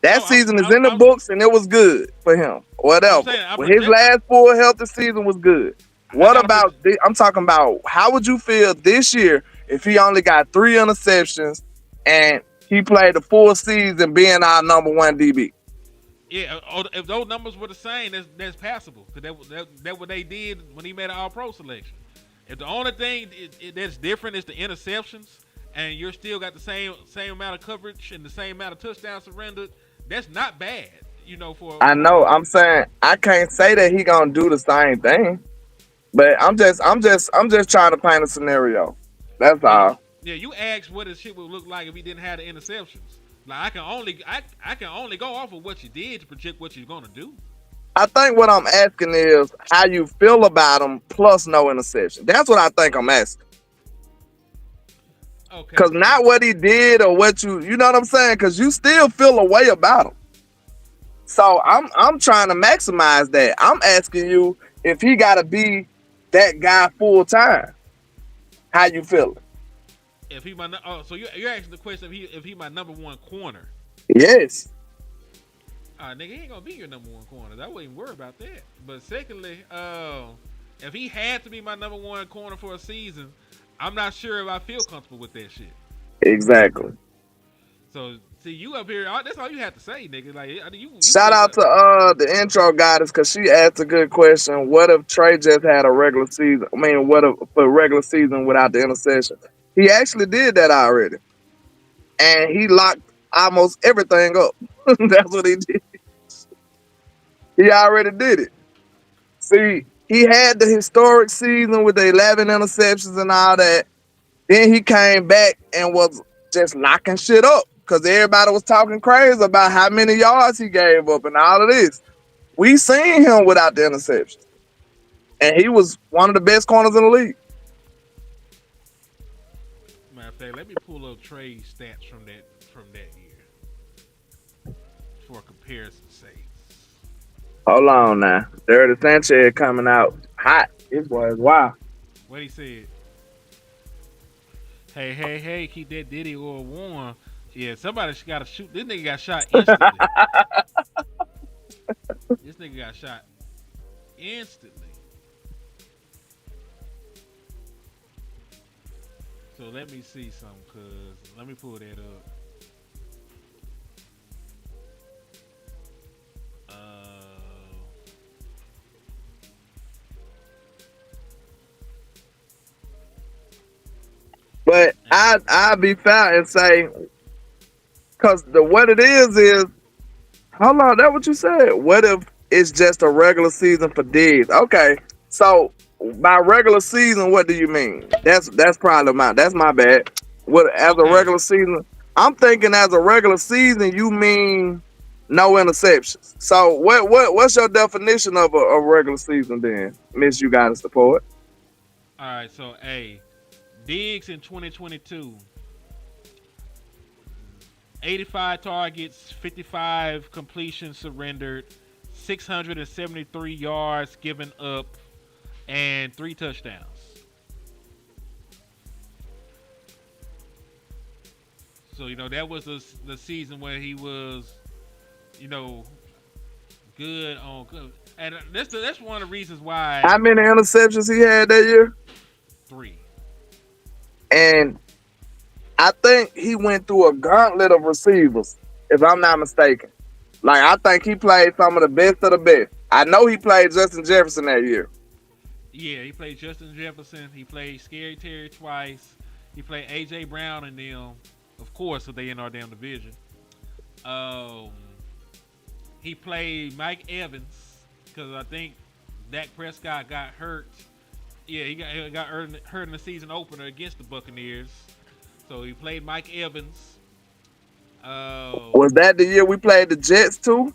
That No, season is in the books and it was good for him. I'm Whatever. saying I But his project. last full healthy season was good. I What got about I'm talking about how would you feel this year if he only got 3 interceptions and he played the full season being our number 1 DB? Yeah, if those numbers were the same, that's passable. Cause that what they did when he made an All-Pro selection. If the only thing that's different is the interceptions, and you're still got the same amount of coverage and the same amount of touchdowns surrendered, that's not bad. You know, I know. I'm saying I can't say that he gonna do the same thing, but I'm just trying to paint a scenario. That's all. you asked what his shit would look like if he didn't have the interceptions. Like I can only go off of what you did to project what you're gonna do. I think what I'm asking is how you feel about him plus no interception. That's what I think I'm asking. Okay. Because not what he did or what you know what I'm saying? Because you still feel a way about him. So I'm trying to maximize that. I'm asking you if he got to be that guy full time. How you feeling? If he so you're asking the question if he my number 1 corner. Yes. Nigga, he ain't gonna be your number 1 corner. I wouldn't even worry about that. But secondly, if he had to be my number 1 corner for a season, I'm not sure if I feel comfortable with that shit. Exactly. So see, you up here, that's all you have to say, nigga. Like you Shout out to the intro goddess because she asked a good question. What if Trey just had a regular season? I mean, what if for regular season without the interception? He actually did that already, and he locked almost everything up. That's what he did. He already did it. See, he had the historic season with the 11 interceptions and all that. Then he came back and was just locking shit up because everybody was talking crazy about how many yards he gave up and all of this. We seen him without the interceptions, and he was one of the best corners in the league. Matter of fact, let me pull up Trey's stats from that year for comparison's sake. Hold on now. Dirty Sanchez coming out hot. This boy is wild. What he said? Hey, keep that Diddy oil warm. Yeah, somebody got to shoot. This nigga got shot instantly. This nigga got shot instantly. So let me see something, cuz. Let me pull that up. But I'll be fair and say, because what it is, hold on, that what you said. What if it's just a regular season for Diggs. Okay, so by regular season, what do you mean? That's probably that's my bad. What as a Okay. regular season? I'm thinking as a regular season, you mean no interceptions. So what's your definition of a regular season then, Miss? You got to support. All right. So, hey, Diggs in 2022, 85 targets, 55 completions surrendered, 673 yards given up, and 3 touchdowns. So, that was the season where he was, you know, good on good. And that's one of the reasons why How many interceptions he had that year? 3. And I think he went through a gauntlet of receivers, if I'm not mistaken. Like, I think he played some of the best of the best. I know he played Justin Jefferson that year. Yeah, he played Justin Jefferson. He played Scary Terry twice. He played A.J. Brown and them, of course, so they in our damn division. Um, he played Mike Evans because I think Dak Prescott got hurt. Yeah, he got hurt in the season opener against the Buccaneers. So he played Mike Evans. Was that the year we played the Jets too?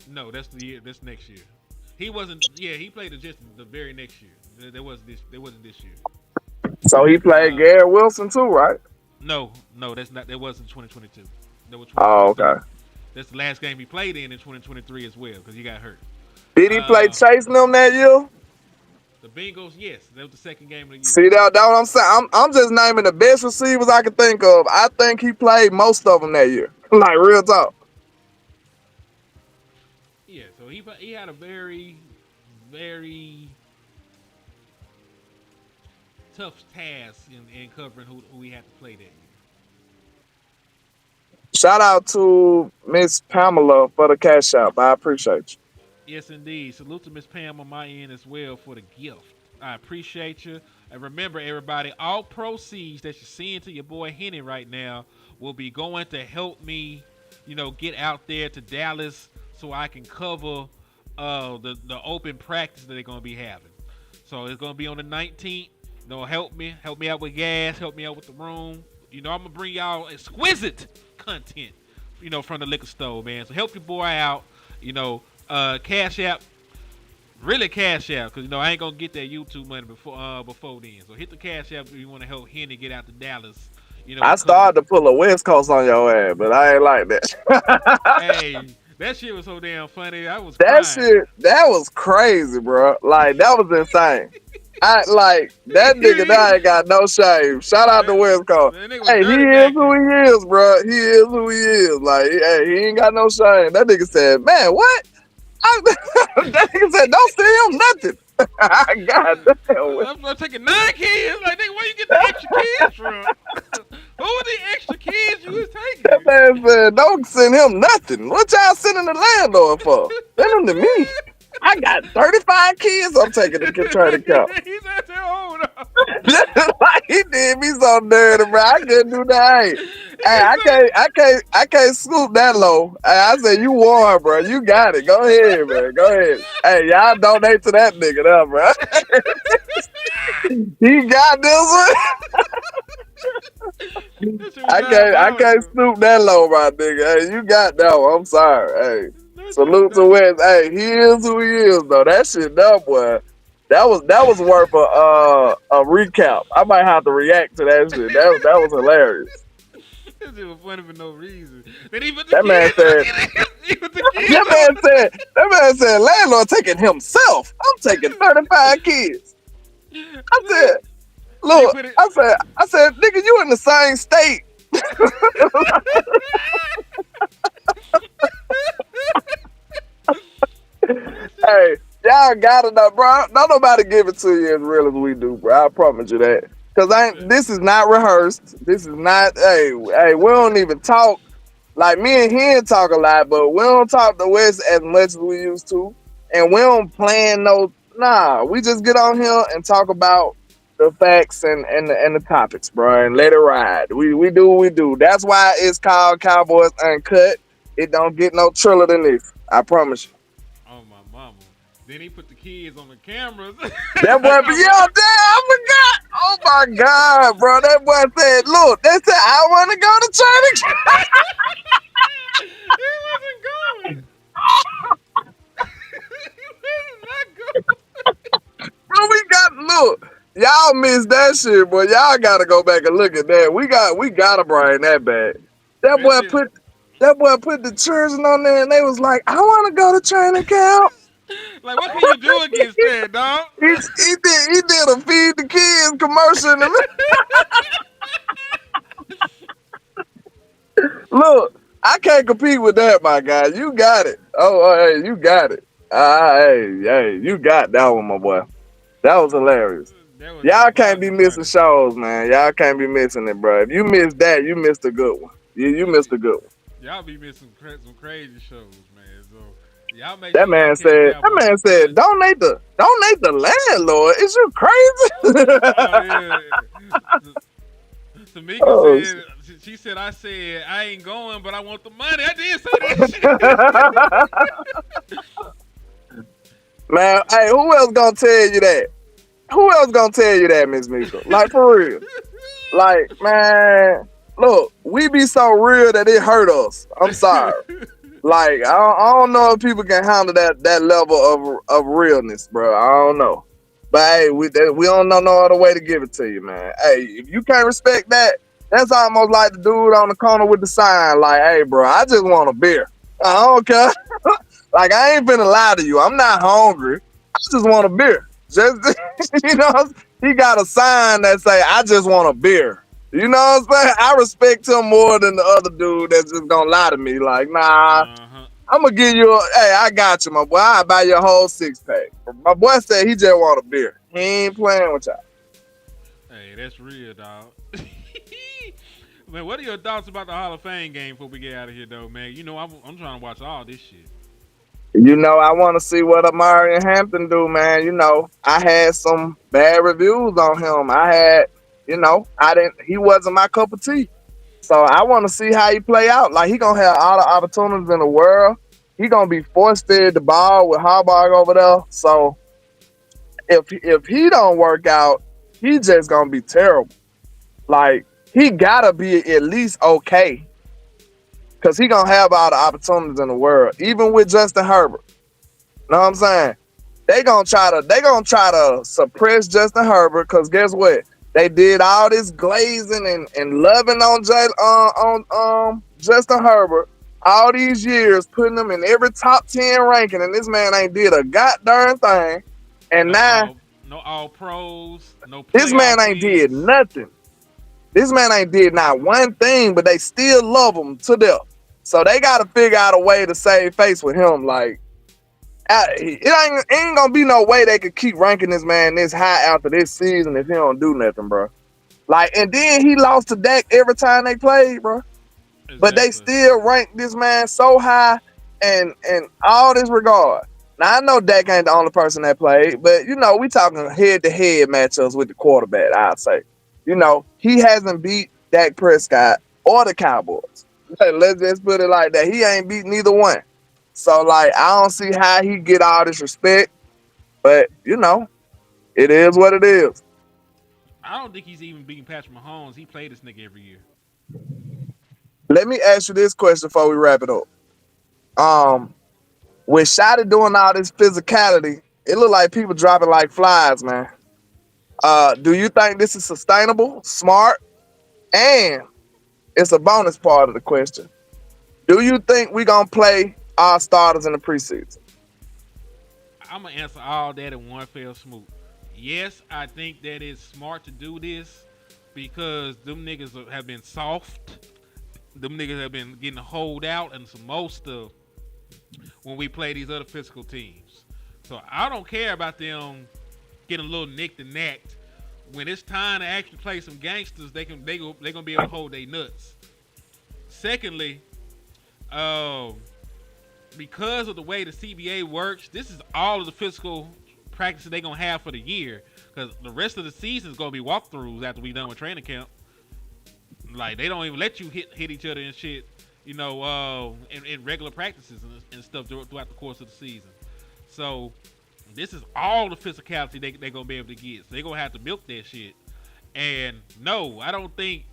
No, that's the year. That's next year. He wasn't. Yeah, he played the Jets the very next year. There wasn't this. There wasn't this year. So he played Garrett Wilson too, right? No, that's not. That wasn't 2022. That was Oh, 2023. okay. That's the last game he played in 2023 as well because he got hurt. Did he play chasing them that year? The Bengals, yes, that was the second game of the year. See that what I'm saying? I'm just naming the best receivers I can think of. I think he played most of them that year. Like real talk. Yeah, so he had a very, very tough task in covering who he had to play that year. Shout out to Miss Pamela for the cash out. I appreciate you. Yes, indeed. Salute to Miss Pam on my end as well for the gift. I appreciate you. And remember, everybody, all proceeds that you're seeing to your boy Henny right now will be going to help me, get out there to Dallas so I can cover the open practice that they're going to be having. So it's going to be on the 19th. Help me out with gas, help me out with the room. I'm going to bring y'all exquisite content, from the liquor store, man. So help your boy out, Cash App, really Cash App, because I ain't gonna get that YouTube money before then. So hit the Cash App if you want to help Henny get out to Dallas. I started to pull a West Coast on your ass, but I ain't like that. Hey, that shit was so damn funny. I was that crying. that was crazy, bro. Like that was insane. I like that nigga now ain't got no shame. Shout out to West Coast. Hey, he is who he is, bro. He is who he is. Like, hey, he ain't got no shame. That nigga said, man, what? That nigga said, don't sell him nothing. God damn. I'm taking 9 kids. Like, nigga, where you get the extra kids from? Who are the extra kids you was taking? That man said, don't send him nothing. What y'all sending the landlord for? Send him to me. I got 35 kids I'm taking to try to count. He's out there, hold on. Like he did me so dirty, bro. I couldn't do that. Hey, I can't scoop that low. Hey, I said you won, bro. You got it. Go ahead, man. Go ahead. Hey, y'all donate to that nigga now, bro. He got this one. I can't scoop that low, my nigga. Hey, you got that one. I'm sorry. Hey. Salute to West. Hey, he is who he is, though. That shit dumb, boy. That was worth a recap. I might have to react to that shit. That was hilarious. That shit was funny for no reason. That man said, landlord taking himself. I'm taking 35 kids. I said, look, I said, nigga, you in the same state. Hey, y'all gotta know, bro. Don't nobody give it to you as real as we do, bro. I promise you that. Cause this is not rehearsed. This is not. Hey, we don't even talk. Like me and him talk a lot, but we don't talk to West as much as we used to, and we don't plan no. Nah, we just get on here and talk about the facts and the topics, bro, and let it ride. We do what we do. That's why it's called Cowboys Uncut. It don't get no triller than this. I promise you. Oh Then he put the kids on the cameras. That boy, yeah, damn, I forgot. Oh my God, bro. That boy said, look, they said, I want to go to church. He wasn't going. He was not going. Bro, we got, look, y'all missed that shit, boy. Y'all got to go back and look at that. We got to bring that back. That boy put the children on there, and they was like, I want to go to training camp. Like, what can you do against that, dog? He did a feed the kids commercial. Look, I can't compete with that, my guy. You got it. Hey, you got it. Hey, you got that one, my boy. That was hilarious. Y'all can't be missing shows, man. Y'all can't be missing it, bro. If you missed that, you missed a good one. You missed a good one. Y'all be missing some crazy shows, man. So y'all make That man said, donate the landlord. Is you crazy? Tamika said, she said, I said, I ain't going, but I want the money. I did say that shit. Man, hey, who else gonna tell you that? Who else gonna tell you that, Miss Mika? Like, for real. Like, man, look, we be so real that it hurt us. I'm sorry. Like, I don't know if people can handle that level of realness, bro. I don't know. But, hey, we don't know no other way to give it to you, man. Hey, if you can't respect that, that's almost like the dude on the corner with the sign, like, hey, bro, I just want a beer. I don't care. Like, I ain't finna lie to you. I'm not hungry. I just want a beer. Just, you know, he got a sign that say, I just want a beer. You know what I'm saying? I respect him more than the other dude that's just gonna lie to me. Like, nah, I'm gonna give you hey, I got you, my boy. I'll buy you a whole 6-pack. My boy said he just want a beer. He ain't playing with y'all. Hey, that's real, dog. Man, what are your thoughts about the Hall of Fame game before we get out of here, though, man? You know, I'm trying to watch all this shit. You know, I want to see what Amari and Hampton do, man. You know, I had some bad reviews on him. He wasn't my cup of tea. So I want to see how he play out. Like, he going to have all the opportunities in the world. He going to be forced to the ball with Harbaugh over there. So if he don't work out, he just going to be terrible. Like, he got to be at least okay. Because he going to have all the opportunities in the world, even with Justin Herbert. Know what I'm saying? They gonna try to suppress Justin Herbert, because guess what? They did all this glazing and loving on Justin Herbert all these years, putting him in every top 10 ranking, and this man ain't did a goddamn thing. And now no all pros, no this man ain't did nothing. This man ain't did not one thing, but they still love him to death. So they got to figure out a way to save face with him. Like, it ain't gonna be no way they could keep ranking this man this high after this season if he don't do nothing, bro. Like, and then he lost to Dak every time they played, bro. Exactly. But they still rank this man so high and all this regard. Now, I know Dak ain't the only person that played, but, you know, we talking head-to-head matchups with the quarterback, I'd say. You know, he hasn't beat Dak Prescott or the Cowboys. Let's just put it like that. He ain't beat neither one. So, like, I don't see how he get all this respect. But, you know, it is what it is. I don't think he's even beating Patrick Mahomes. He played this nigga every year. Let me ask you this question before we wrap it up. With Shotty doing all this physicality, it look like people dropping like flies, man. Do you think this is sustainable, smart? And it's a bonus part of the question. Do you think we gonna play our starters in the preseason? I'm gonna answer all that in one fell swoop. Yes, I think that it's smart to do this because them niggas have been soft. Them niggas have been getting holed out and some more stuff when we play these other physical teams. So I don't care about them getting a little nicked and nacked. When it's time to actually play some gangsters, they gonna be able to hold their nuts. Secondly, because of the way the CBA works, this is all of the physical practices they're going to have for the year. Because the rest of the season is going to be walkthroughs after we done with training camp. Like, they don't even let you hit each other and shit, you know, in regular practices and stuff throughout the course of the season. So, This is all the physicality they're gonna be able to get. So they're gonna have to milk that shit. And no, I don't think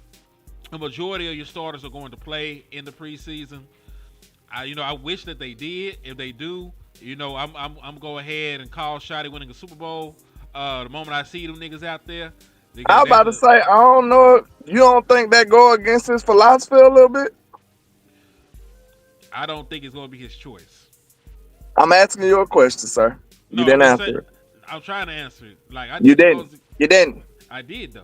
a majority of your starters are going to play in the preseason. I wish that they did. If they do, I'm go ahead and call Shotty winning a Super Bowl. The moment I see them niggas out there, I was about to say, I don't know. You don't think that go against his philosophy a little bit? I don't think it's going to be his choice. I'm asking you a question, sir. You didn't answer it. I'm trying to answer it. Like you didn't. You didn't. I did though.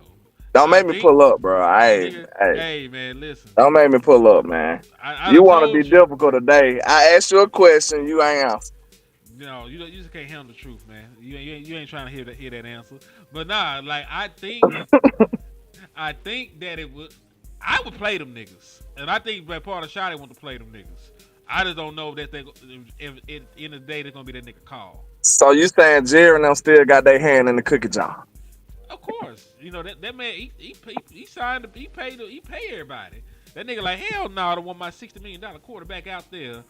Don't make me pull up, bro. Hey, man, listen. Don't make me pull up, man. You want to be difficult today. I asked you a question, you ain't answered. No, you just can't handle the truth, man. You ain't trying to hear that answer. But nah, like I think that I would play them niggas, and I think that part of Shotty want to play them niggas. I just don't know if in the day they're gonna be that nigga call. So you saying Jerry and them still got their hand in the cookie jar? Of course, that man he signed he paid everybody. That nigga like hell no, I don't want my $60 million quarterback out there.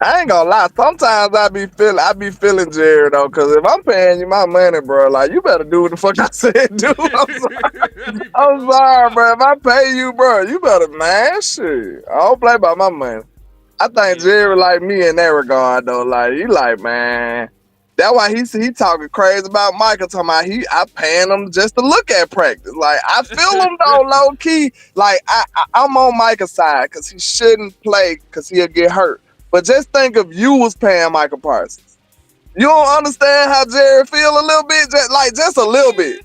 I ain't gonna lie. Sometimes I be feeling Jerry though, cause if I'm paying you my money, bro, like you better do what the fuck I said, do. I'm sorry, bro. If I pay you, bro, you better shit. I don't play by my money. I think Jerry like me in that regard though. Like he like, man. That's why he talking crazy about Michael, talking about I paying him just to look at practice. Like I feel him though, low key. Like I'm on Michael's side because he shouldn't play because he'll get hurt. But just think if you was paying Michael Parsons. You don't understand how Jerry feel a little bit? Just a little bit.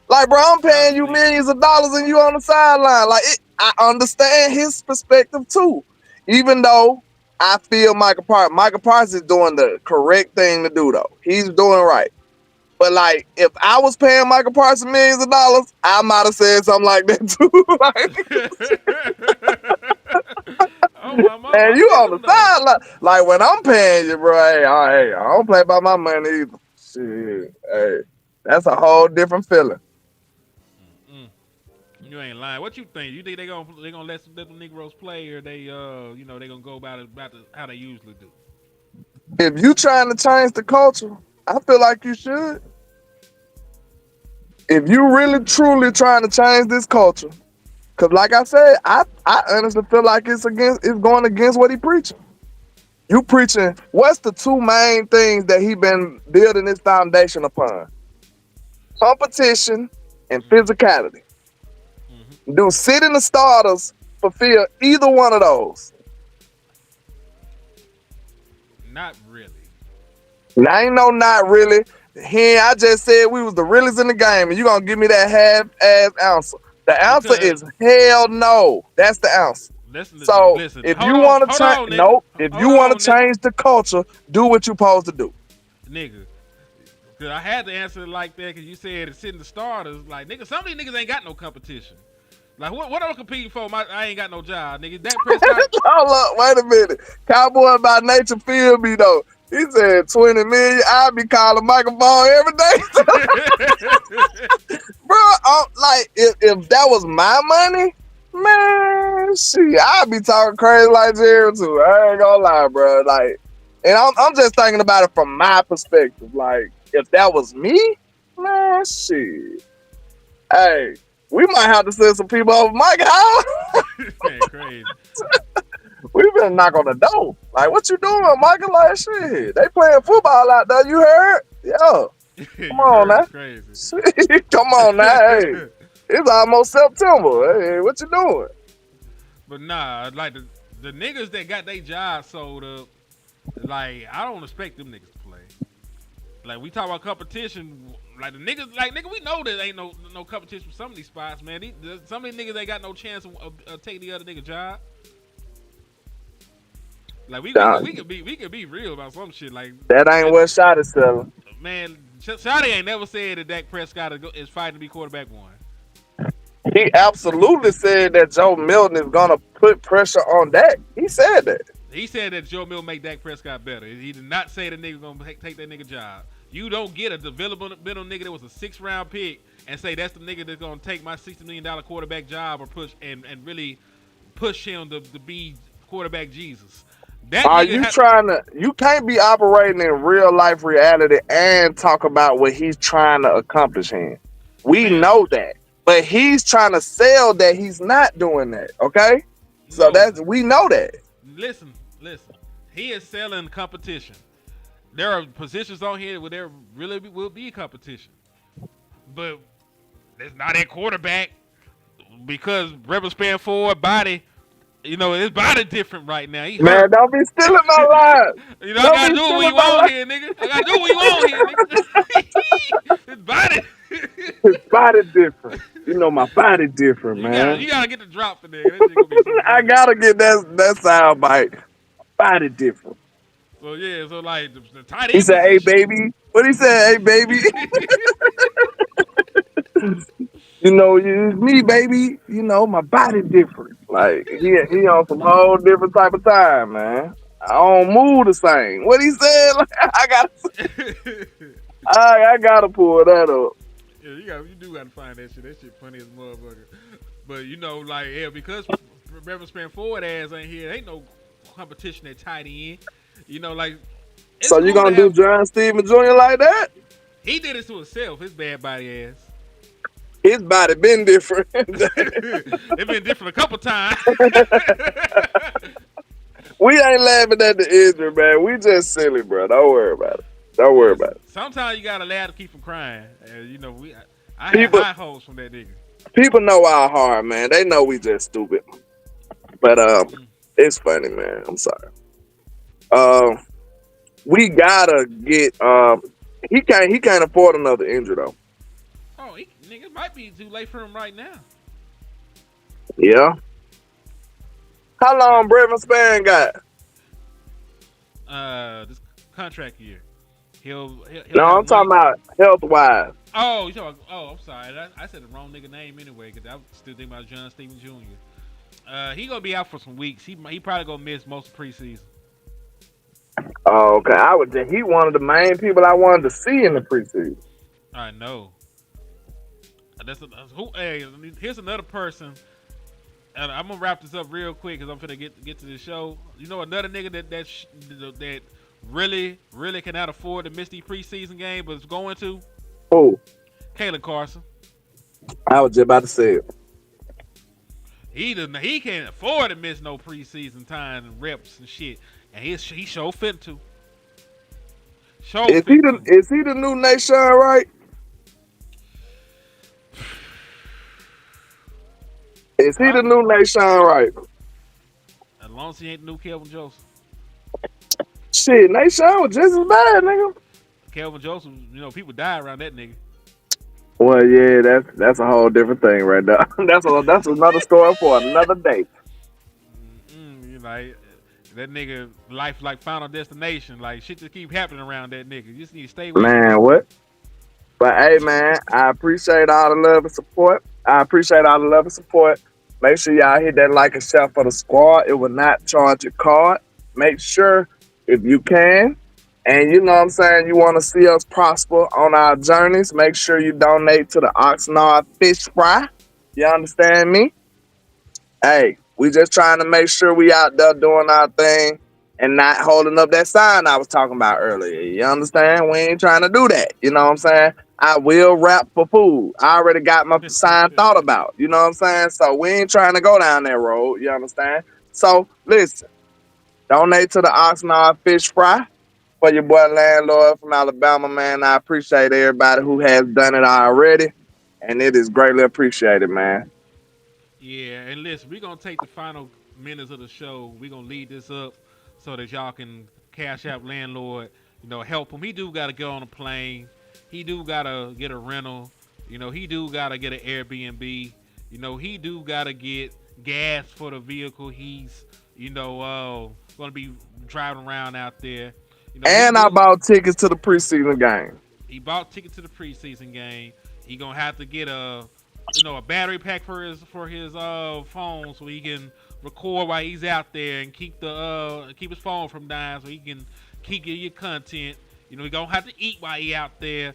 Like, bro, I'm paying you millions of dollars and you on the sideline. Like, I understand his perspective too. Even though I feel Michael Parsons is doing the correct thing to do, though. He's doing right. But, like, if I was paying Michael Parsons millions of dollars, I might have said something like that, too. And you on the side, like when I'm paying you, bro. Hey, I don't play by my money either. Shit, hey, that's a whole different feeling. You ain't lying. What you think? You think they gonna let the Negroes play, or they they gonna go about how they usually do? If you trying to change the culture, I feel like you should. If you really truly trying to change this culture. Cause like I said, I honestly feel like it's going against what he preaching. You preaching, what's the two main things that he been building his foundation upon? Competition and physicality. Mm-hmm. Do sitting the starters fulfill either one of those? Not really. Now ain't no not really. Here I just said we was the realest in the game, and you gonna give me that half-ass answer. The answer is hell no. That's the answer. Listen, if you want to change, if you want to change the culture, do what you're supposed to do, nigga. Cause I had to answer it like that because you said it's sitting the starters. Like nigga, some of these niggas ain't got no competition. Like what am I competing for? I ain't got no job, nigga. Dak Prescott. Hold up, wait a minute. Cowboy by nature feel me though. He said 20 million. I be calling Michael Ball every day. Bro, like if that was my money, man, shit, I'd be talking crazy like Jerry too. I ain't gonna lie, bro. Like, and I'm just thinking about it from my perspective. Like, if that was me, man, shit. Hey, we might have to send some people over Mike's house. Man, crazy. We been knock on the door. Like, what you doing, Michael? Like, shit, they playing football out there. You heard? Yeah. Come on now. Crazy. Come on now. Hey, it's almost September. Hey, what you doing? But nah, like the niggas that got their job sold up, like I don't expect them niggas to play. Like we talk about competition, like the niggas, like nigga, we know there ain't no competition for some of these spots, man. Some of these niggas ain't got no chance of taking the other nigga job. Like we could be real about some shit. Like that ain't what Shotty selling. Man, Shotty ain't never said that Dak Prescott is fighting to be quarterback one. He absolutely said that Joe Milton is gonna put pressure on Dak. He said that. He said that Joe Milton make Dak Prescott better. He did not say the nigga gonna take that nigga job. You don't get a developmental nigga that was a 6th round pick and say that's the nigga that's gonna take my $60 million quarterback job or push and really push him to be quarterback Jesus. That Are nigga you trying to? You can't be operating in real life reality and talk about what he's trying to accomplish here. We man, know that, but he's trying to sell that he's not doing that. Okay, so no. we know that. Listen. He is selling competition. There are positions on here where there really will be competition, but it's not at quarterback because Rebel span forward body. You know, his body different right now. He Man, hurt. don't be stealing my line. You know, I Don't gotta be do what stealing you my want line. here, nigga. I gotta do what you want here, nigga. His body. His body different. You know my body different, You man. gotta get the drop for nigga. That shit gonna be so I funny. gotta get that sound bite. Body different. So yeah, so like the tight He end said, "Hey, position. baby." What he said? "Hey, baby." You know, it's me, baby. You know, my body different. Like he on some whole different type of time, man. I don't move the same. What he said? Like, I gotta pull that up. Yeah, you do gotta find that shit. That shit funny as motherfucker. But you know, like because Rebel span forward ass ain't here, ain't no competition at tight end. You know, like it's So you cool to gonna do have. John Steven Jr. like that? He did it to himself. His bad body ass. His body been different. It been different a couple times. We ain't laughing at the injury, man. We just silly, bro. Don't worry about it. Don't worry Yes. about it. Sometimes you gotta laugh to keep from crying. You know, I had People, high hopes from that nigga. people know our heart, man. They know we just stupid, but Mm. it's funny, man. I'm sorry. Um, we gotta get he can't afford another injury though. Oh, nigga, it might be too late for him right now. Yeah. How long Brevin Span got? This contract year, he'll No, have I'm talking about health wise. Oh, you talking? Oh, I'm sorry. I said the wrong nigga name anyway because I was still thinking about John Steven Jr. He gonna be out for some weeks. He probably gonna miss most of preseason. Oh, okay. He one of the main people I wanted to see in the preseason. I know. Hey, here's another person. And I'm gonna wrap this up real quick because I'm finna get to the show. You know another nigga that really cannot afford to miss the preseason game, but is going to Oh, Kalen Carson. I was just about to say it. He can't afford to miss no preseason time and reps and shit, and he sure fit to. Is he the new Nation, right? Is he the new Nation, right? As long as he ain't the new Kelvin Joseph. Shit, Nation was just as bad, nigga. Kelvin Joseph, you know, people die around that nigga. Well, yeah, that's a whole different thing right now. that's another story for another day. You know, that nigga life like Final Destination, like shit just keep happening around that nigga. You just need to stay with him. Man, what? But hey, man, I appreciate all the love and support. Make sure y'all hit that like and share for the squad. It will not charge your card. Make sure if you can, and you know what I'm saying, you want to see us prosper on our journeys, make sure you donate to the Oxnard Fish Fry. You understand me? Hey, we just trying to make sure we out there doing our thing and not holding up that sign I was talking about earlier. You understand? We ain't trying to do that. You know what I'm saying? I will rap for food. I already got my sign thought about. You know what I'm saying? So we ain't trying to go down that road. You understand? So listen, donate to the Oxnard Fish Fry for your boy Landlord from Alabama, man. I appreciate everybody who has done it already, and it is greatly appreciated, man. Yeah, and listen, we're gonna take the final minutes of the show. We're gonna lead this up so that y'all can cash out Landlord, you know, help him. He do gotta go on a plane. He do gotta get a rental. You know, he do gotta get an Airbnb. You know, he do gotta get gas for the vehicle he's, gonna be driving around out there. You know, And I bought tickets to the preseason game. he bought tickets to the preseason game. He gonna have to get a battery pack for his phone so he can record while he's out there and keep his phone from dying so he can keep your content. You know, he gonna have to eat while he out there.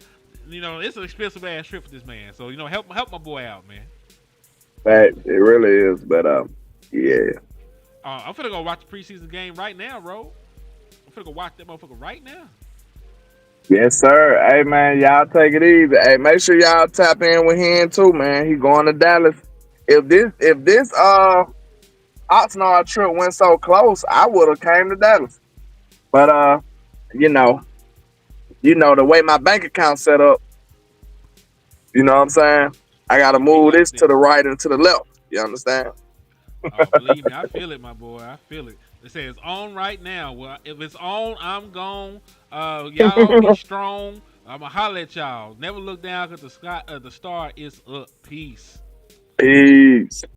You know, it's an expensive ass trip for this man. So, you know, help my boy out, man. But it really is. But yeah. I'm finna go watch the preseason game right now, bro. I'm finna go watch that motherfucker right now. Yes, sir. Hey, man, y'all take it easy. Hey, make sure y'all tap in with him too, man. He going to Dallas. If this Oxnard trip went so close, I would have came to Dallas. But you know, the way my bank account set up, you know what I'm saying? I gotta Don't be move like this to that. the right and to the left. You understand? Oh, believe me, I feel it, my boy. I feel it. They say it's on right now. Well, if it's on, I'm gone. Y'all be strong. I'ma holler at y'all. Never look down because the star is up. Peace. Peace.